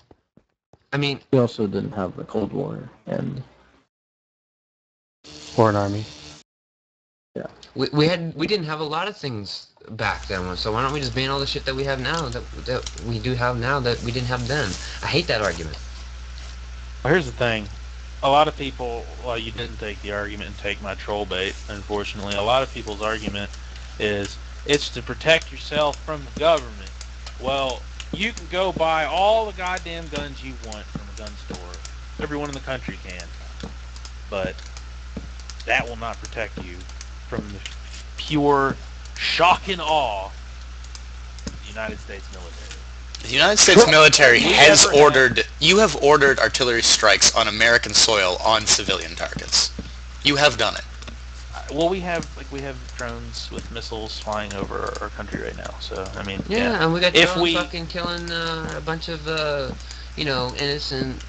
I mean, we also didn't have the Cold War and or an army. Yeah. We didn't have a lot of things back then. So why don't we just ban all the shit that we have now that we do have now that we didn't have then? I hate that argument. Well, here's the thing. A lot of people, well, you didn't take the argument and take my troll bait, unfortunately. A lot of people's argument is, it's to protect yourself from the government. Well, you can go buy all the goddamn guns you want from a gun store. Everyone in the country can. But that will not protect you from the pure shock and awe of the United States military. The United States military has ordered... You have ordered artillery strikes on American soil on civilian targets. You have done it. Well, we have drones with missiles flying over our country right now. So I mean, yeah, and we got drones fucking killing a bunch of innocent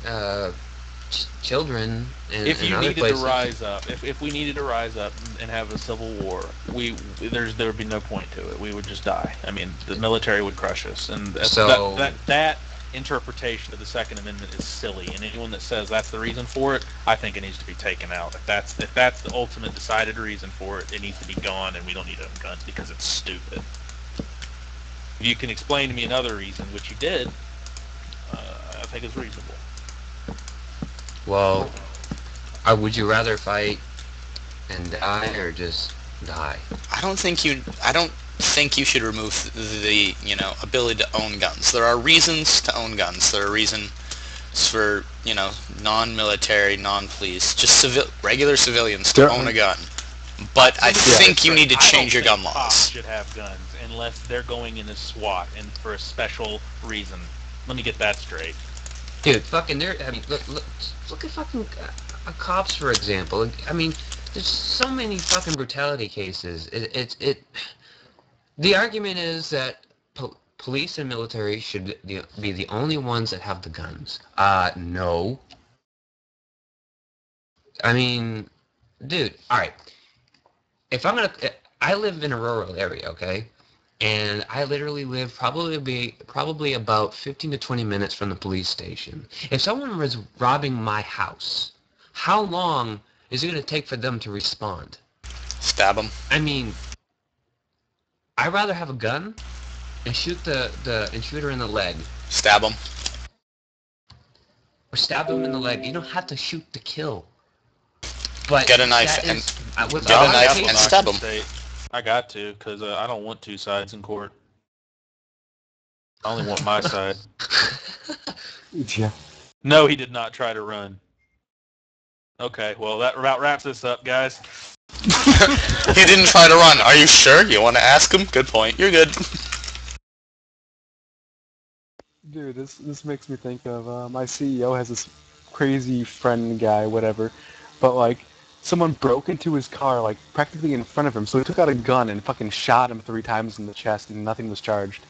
children if you in needed places. To rise up, if we needed to rise up and have a civil war, there would be no point to it. We would just die. I mean, the military would crush us, and so that interpretation of the Second Amendment is silly, and anyone that says that's the reason for it, I think it needs to be taken out. If that's the ultimate decided reason for it, it needs to be gone, and we don't need to have guns because it's stupid. If you can explain to me another reason, which you did, I think it's reasonable. Well, would you rather fight and die or just die? I don't think you should remove the ability to own guns. There are reasons to own guns. There are reasons for non-military, non-police, just regular civilians to own a gun. But I think you need to change your gun laws. Cops should have guns unless they're going in as SWAT and for a special reason. Let me get that straight. Dude, fucking look at fucking cops, for example. I mean, there's so many fucking brutality cases. The argument is that police and military should be the only ones that have the guns. No. I mean, dude, alright. I live in a rural area, okay? And I literally live probably about 15 to 20 minutes from the police station. If someone was robbing my house, how long is it going to take for them to respond? Stab them. I mean, I'd rather have a gun and shoot shoot her in the leg. Stab them. Or stab them in the leg. You don't have to shoot to kill. But get a knife and stab them. I got to, because I don't want two sides in court. I only want my side. Yeah. No, he did not try to run. Okay, well, that about wraps this up, guys. He didn't try to run. Are you sure? You want to ask him? Good point. You're good. Dude, this makes me think of my CEO has this crazy friend guy, whatever, but like someone broke into his car like practically in front of him, so he took out a gun and fucking shot him 3 times in the chest, and nothing was charged.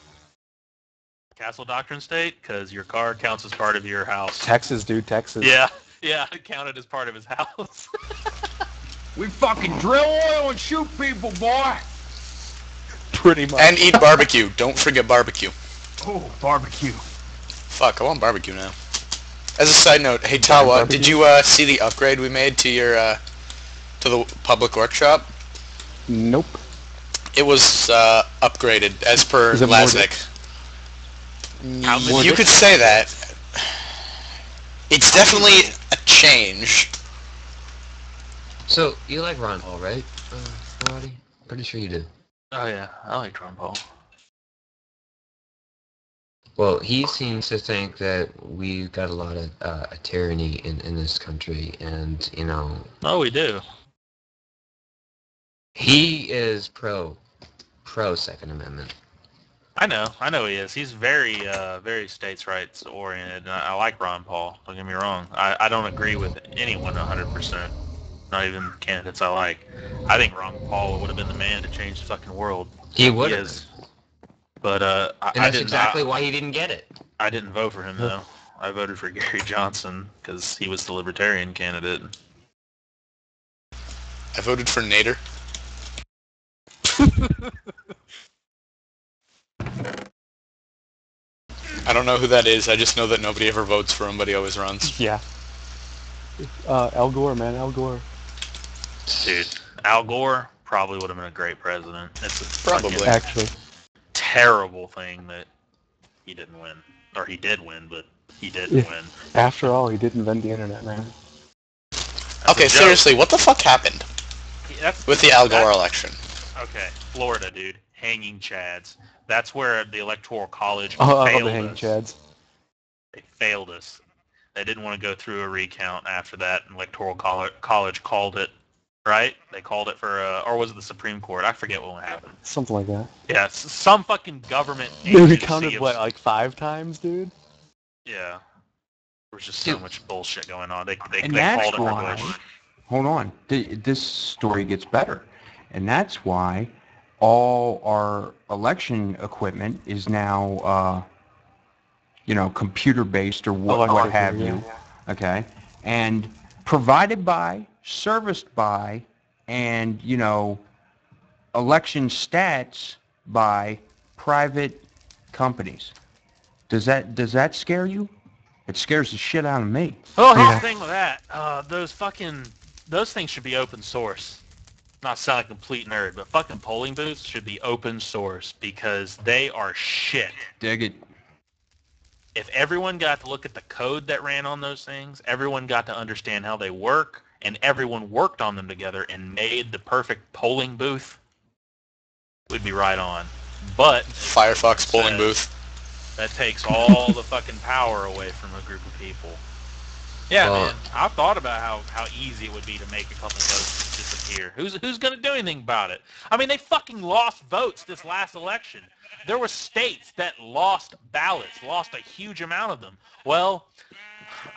Castle Doctrine State, because your car counts as part of your house. Texas, dude, Texas. Yeah, it counted as part of his house. We fucking drill oil and shoot people, boy. Pretty much. And eat barbecue. Don't forget barbecue. Oh, barbecue. Fuck, I want barbecue now. As a side note, hey Tawa, did you see the upgrade we made to your to the public workshop? Nope. It was upgraded as per Lasnik. You could say that. It's definitely a change. So, you like Ron Paul, right, Roddy? Pretty sure you do. Oh yeah, I like Ron Paul. Well, he seems to think that we've got a lot of tyranny in this country, and, Oh, we do. He is pro Second Amendment. I know he is. He's very states' rights oriented, and I like Ron Paul. Don't get me wrong. I don't agree with anyone 100%. Not even candidates I like. I think Ron Paul would have been the man to change the fucking world. He would have. But and that's exactly why he didn't get it. I didn't vote for him though. I voted for Gary Johnson because he was the Libertarian candidate. I voted for Nader. I don't know who that is. I just know that nobody ever votes for him, but he always runs. Yeah. Al Gore, man, Al Gore. Dude, Al Gore probably would have been a great president. It's probably actually terrible thing that he didn't win, or he did win, but he didn't win. After all, he did invent the internet, man. Okay, seriously, what the fuck happened with the Al Gore election? Okay, Florida, dude, hanging chads. That's where the Electoral College failed the hanging chads. They failed us. They didn't want to go through a recount after that. Electoral College called it, right? They called it for, or was it the Supreme Court? I forget what happened. Something like that. Yeah, some fucking government They agency. recounted, like 5 times, dude? Yeah. There was just so much bullshit going on. They called it why, hold on, this story gets better. And that's why all our election equipment is now, computer-based or what have you. Okay? And provided by, serviced by, and, election stats by private companies. Does that scare you? It scares the shit out of me. Well, here's Yeah. the thing with that. Those things should be open source. Not sound like a complete nerd, but fucking polling booths should be open source because they are shit. Dig it. If everyone got to look at the code that ran on those things, everyone got to understand how they work, and everyone worked on them together and made the perfect polling booth, we'd be right on. But Firefox polling booth. that takes all the fucking power away from a group of people. Yeah, Well, man. I've thought about how easy it would be to make a couple votes disappear. Who's going to do anything about it? I mean, they fucking lost votes this last election. There were states that lost ballots, lost a huge amount of them. Well,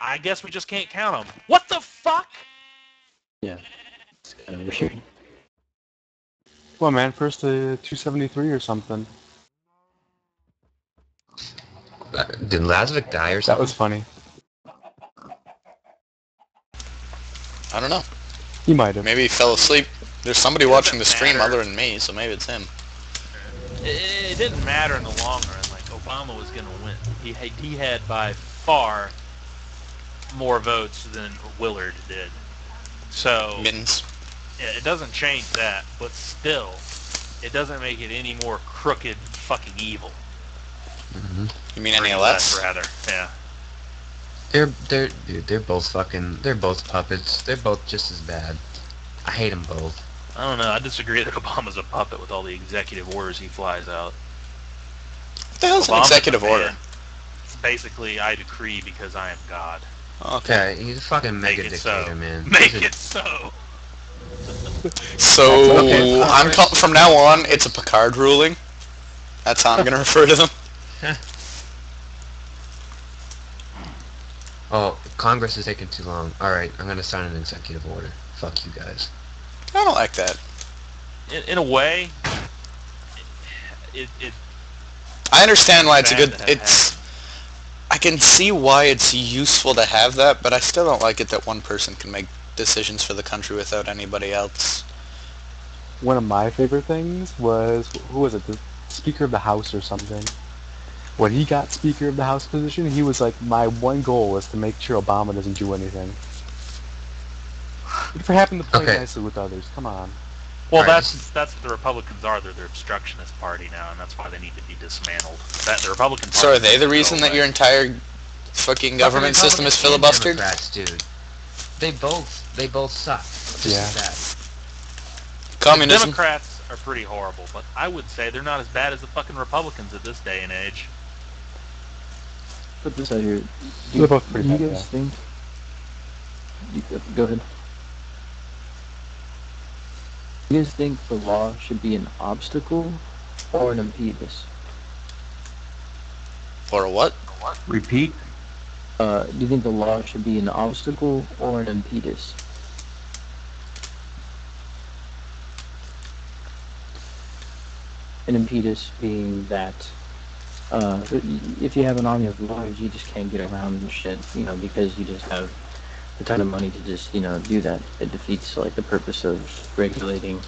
I guess we just can't count them. What the fuck? Yeah, it's kind of weird. Well, man, first to 273 or something. did Lazovic die or That something? was funny. I don't know. He might have. Maybe he fell asleep. There's somebody watching the stream matter. other than me, so maybe it's him. It didn't matter in the long run. Like, Obama was going to win. He had by far more votes than Willard did. So Mittens. it doesn't change that, but still, it doesn't make it any more crooked fucking evil. You mean any Or less? rather, yeah. They're both puppets. They're both just as bad. I hate them both. I don't know. I disagree that Obama's a puppet with all the executive orders he flies out. What the hell's an Obama's executive a man. order? It's basically, I decree because I am God. Okay. Okay, he's a fucking Make mega it dictator, so. man. Make He's a- it so. So Okay, from now on, it's a Picard ruling. That's how I'm gonna refer to them. Oh, Congress is taking too long. Alright, I'm gonna sign an executive order. Fuck you guys. I don't like that. In a way, it I understand why it's a bad good. to have It's. I can see why it's useful to have that, but I still don't like it that one person can make decisions for the country without anybody else. One of my favorite things was, who was it, the Speaker of the House or something. When he got Speaker of the House position, he was like, my one goal was to make sure Obama doesn't do anything. Good for having to play Okay. nicely with others. Come on. Well, Alright, that's what the Republicans are. They're the obstructionist party now, and that's why they need to be dismantled. That the Republican Party. So are they the needs to reason go that your away. entire fucking government system is Republicans and filibustered? Democrats, dude. They both suck. Just Yeah. as bad. The Communism. Democrats are pretty horrible, but I would say they're not as bad as the fucking Republicans at this day and age. Put this out here. They're both pretty Do you bad, guys yeah. think? Go ahead. Do you guys think the law should be an obstacle or an impetus? Or what? Repeat. Do you think the law should be an obstacle or an impetus? An impetus being that if you have an army of lawyers, you just can't get around and shit, because you just have a ton of money to just, do that. It defeats, like, the purpose of regulating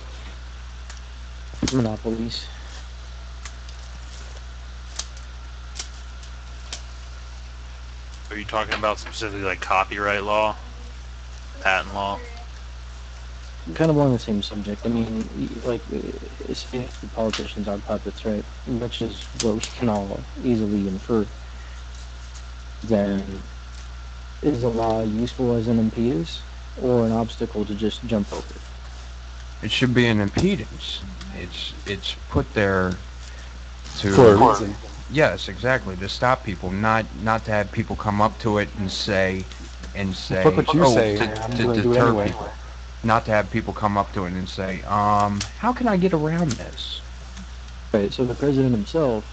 monopolies. Are you talking about specifically like copyright law, patent law? Kind of along the same subject. I mean, if the politicians are puppets, right? Which is what we can all easily infer. Then, is the law useful as an impetus or an obstacle to just jump over? It should be an impedance. It's put there to. For a reason. Yes, exactly. To stop people, not to have people come up to it and say, Fuck what you say, I'm gonna do it deter anyway. people. Not to have people come up to it and say, how can I get around this? Right, so the president himself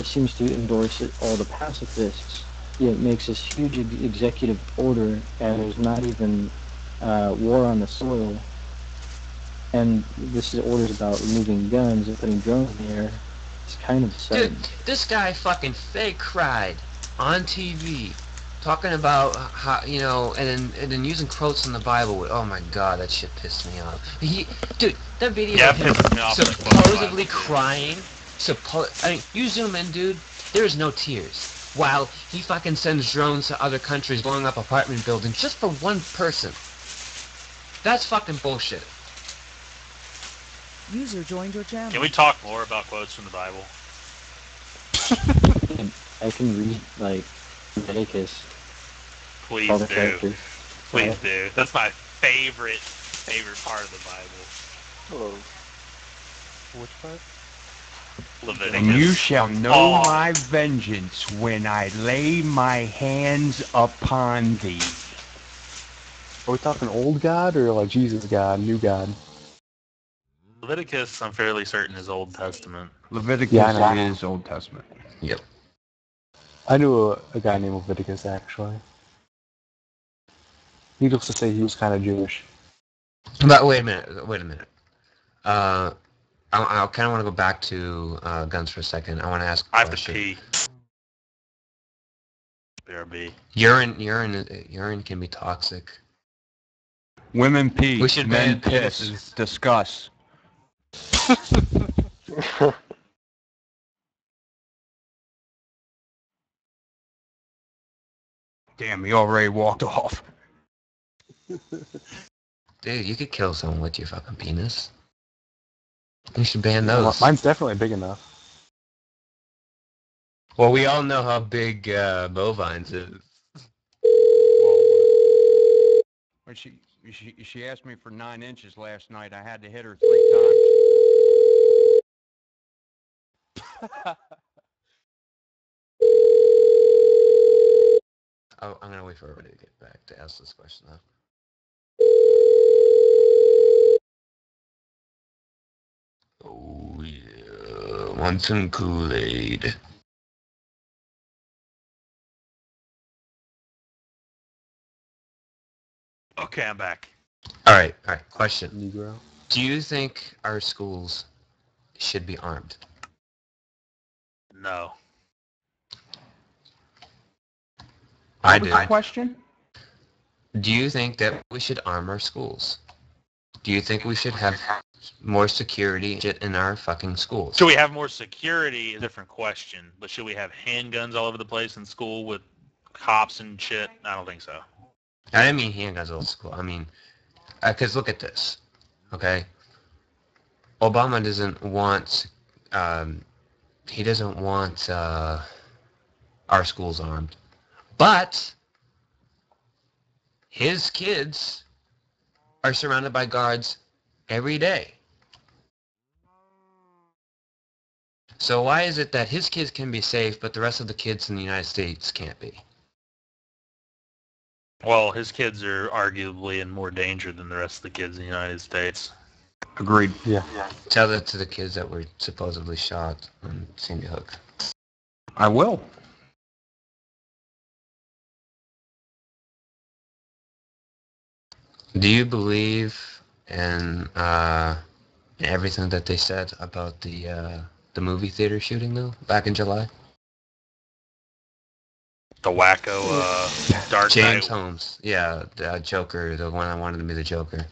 seems to endorse all the pacifists, yet makes this huge executive order, and there's not even war on the soil. And this is orders about removing guns and putting drones in the air. It's kind of sad. Dude, this guy fucking fake cried on TV, talking about how, and then using quotes from the Bible. Oh my god, that shit pissed me off. Dude, that video Yeah, of it him pisses me off. supposedly crying. You zoom in, dude. There is no tears. While he fucking sends drones to other countries blowing up apartment buildings just for one person. That's fucking bullshit. User joined your channel. Can we talk more about quotes from the Bible? I can read, like, Leviticus. Please all the do. characters. Please do. That's my favorite part of the Bible. Hello. Which part? Leviticus. And you shall know Oh. my vengeance when I lay my hands upon thee. Are we talking old God or like Jesus God, new God? Leviticus, I'm fairly certain, is Old Testament. Leviticus Yeah, I know. is Old Testament. Yep. I knew a guy named Leviticus, actually. Needless to say, he was kind of Jewish. But wait a minute. I kind of want to go back to guns for a second. I want to ask a I have to question. pee. BRB. Urine can be toxic. Women pee, We should men ban piss. penises. Discuss. Damn, he already walked off. Dude, you could kill someone with your fucking penis. We should ban Well, those. mine's definitely big enough. Well, we all know how big bovines is. Well, she asked me for 9 inches last night. I had to hit her 3 times. Oh, I'm gonna wait for everybody to get back to ask this question though. Oh yeah, want some Kool-Aid. Okay, I'm back. All right. Question. Negro. Do you think our schools should be armed? No. I What was do. the question? Do you think that we should arm our schools? Do you think we should have more security shit in our fucking schools? Should we have more security is a different question, but should we have handguns all over the place in school with cops and shit? I don't think so. I didn't mean handguns old school. I mean, because look at this, okay? Obama doesn't want, he doesn't want our schools armed. But his kids are surrounded by guards every day. So why is it that his kids can be safe, but the rest of the kids in the United States can't be? Well, his kids are arguably in more danger than the rest of the kids in the United States. Agreed. Yeah. Tell that to the kids that were supposedly shot on Sandy Hook. I will. Do you believe in everything that they said about the movie theater shooting though back in July? The wacko Dark James Knight. Holmes, yeah, the Joker, the one I wanted to be the Joker.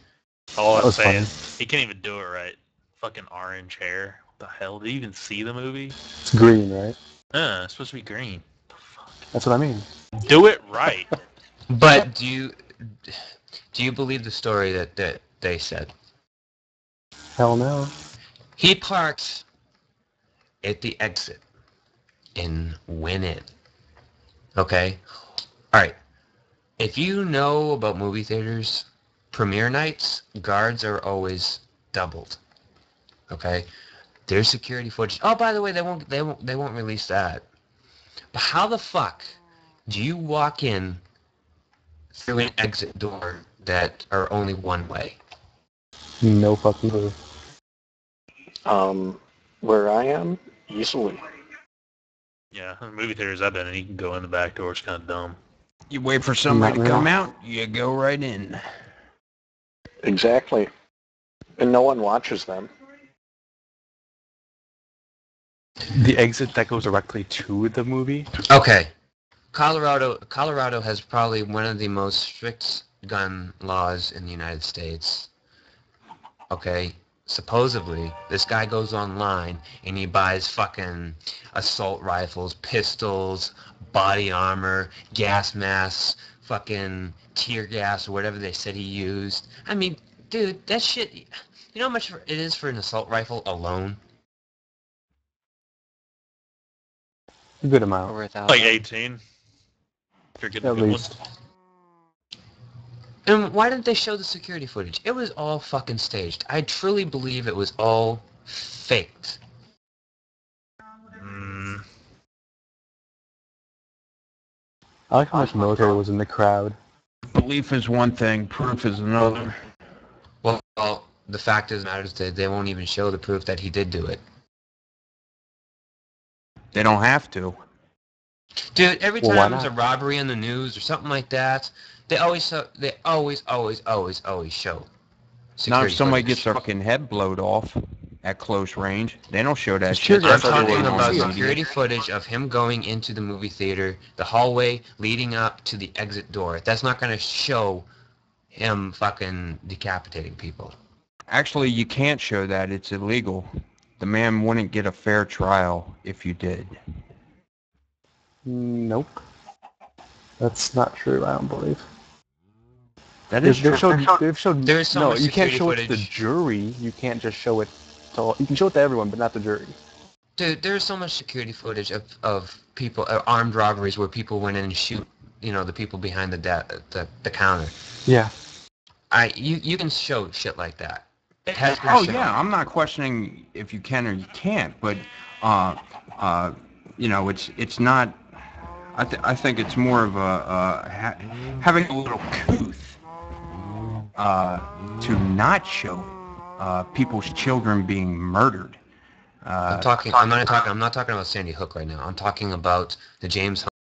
All That I'm was saying, funny. he can't even do it right. Fucking orange hair. What the hell? Did you even see the movie? It's green, right? It's supposed to be green. That's what I mean. Do it right. But do you believe the story that they said? Hell no. He parked at the exit and went in. Okay? Alright. If you know about movie theaters, premiere nights, guards are always doubled. Okay? There's security footage. Oh, by the way, they won't release that. But how the fuck do you walk in through an exit door that are only one way? No fucking clue. Where I am, easily. Yeah, the movie theaters I've been in, you can go in the back door. It's kind of dumb. You wait for somebody Not to come really. out, you go right in. Exactly. And no one watches them. The exit that goes directly to the movie? Okay. Colorado has probably one of the most strict gun laws in the United States. Okay? supposedly, this guy goes online and he buys fucking assault rifles, pistols, body armor, gas masks, fucking tear gas or whatever they said he used. I mean, dude, that shit. You know how much it is for an assault rifle alone? A good amount, Over Like 1,000. 18. If you're getting a at good least. one. And why didn't they show the security footage? It was all fucking staged. I truly believe it was all faked. Mm, I like how much military was in the crowd. Belief is one thing, proof is another. Well, the fact is matters that they won't even show the proof that he did do it. They don't have to. Dude, every Well, why time there's a not? robbery on the news or something like that, they always show Not if security somebody footage. gets their fucking head blowed off at close range. They don't show that There's shit. tear I'm gas everywhere, talking you don't about see it. security footage of him going into the movie theater, the hallway leading up to the exit door. That's not going to show him fucking decapitating people. Actually, you can't show that. It's illegal. The man wouldn't get a fair trial if you did. Nope. That's not true, I don't believe. That is They've true. showed, There's so no, much you can't security show it to the footage. jury. You can't just show it to, you can show it to everyone, but not the jury. Dude, there's so much security footage of people, armed robberies where people went in and shoot, the people behind the counter. Yeah. You can show shit like that. It has been Oh shown. yeah, I'm not questioning if you can or you can't, but it's not. I think it's more of a having a little couth to not show people's children being murdered. I'm not talking about Sandy Hook right now. I'm talking about the James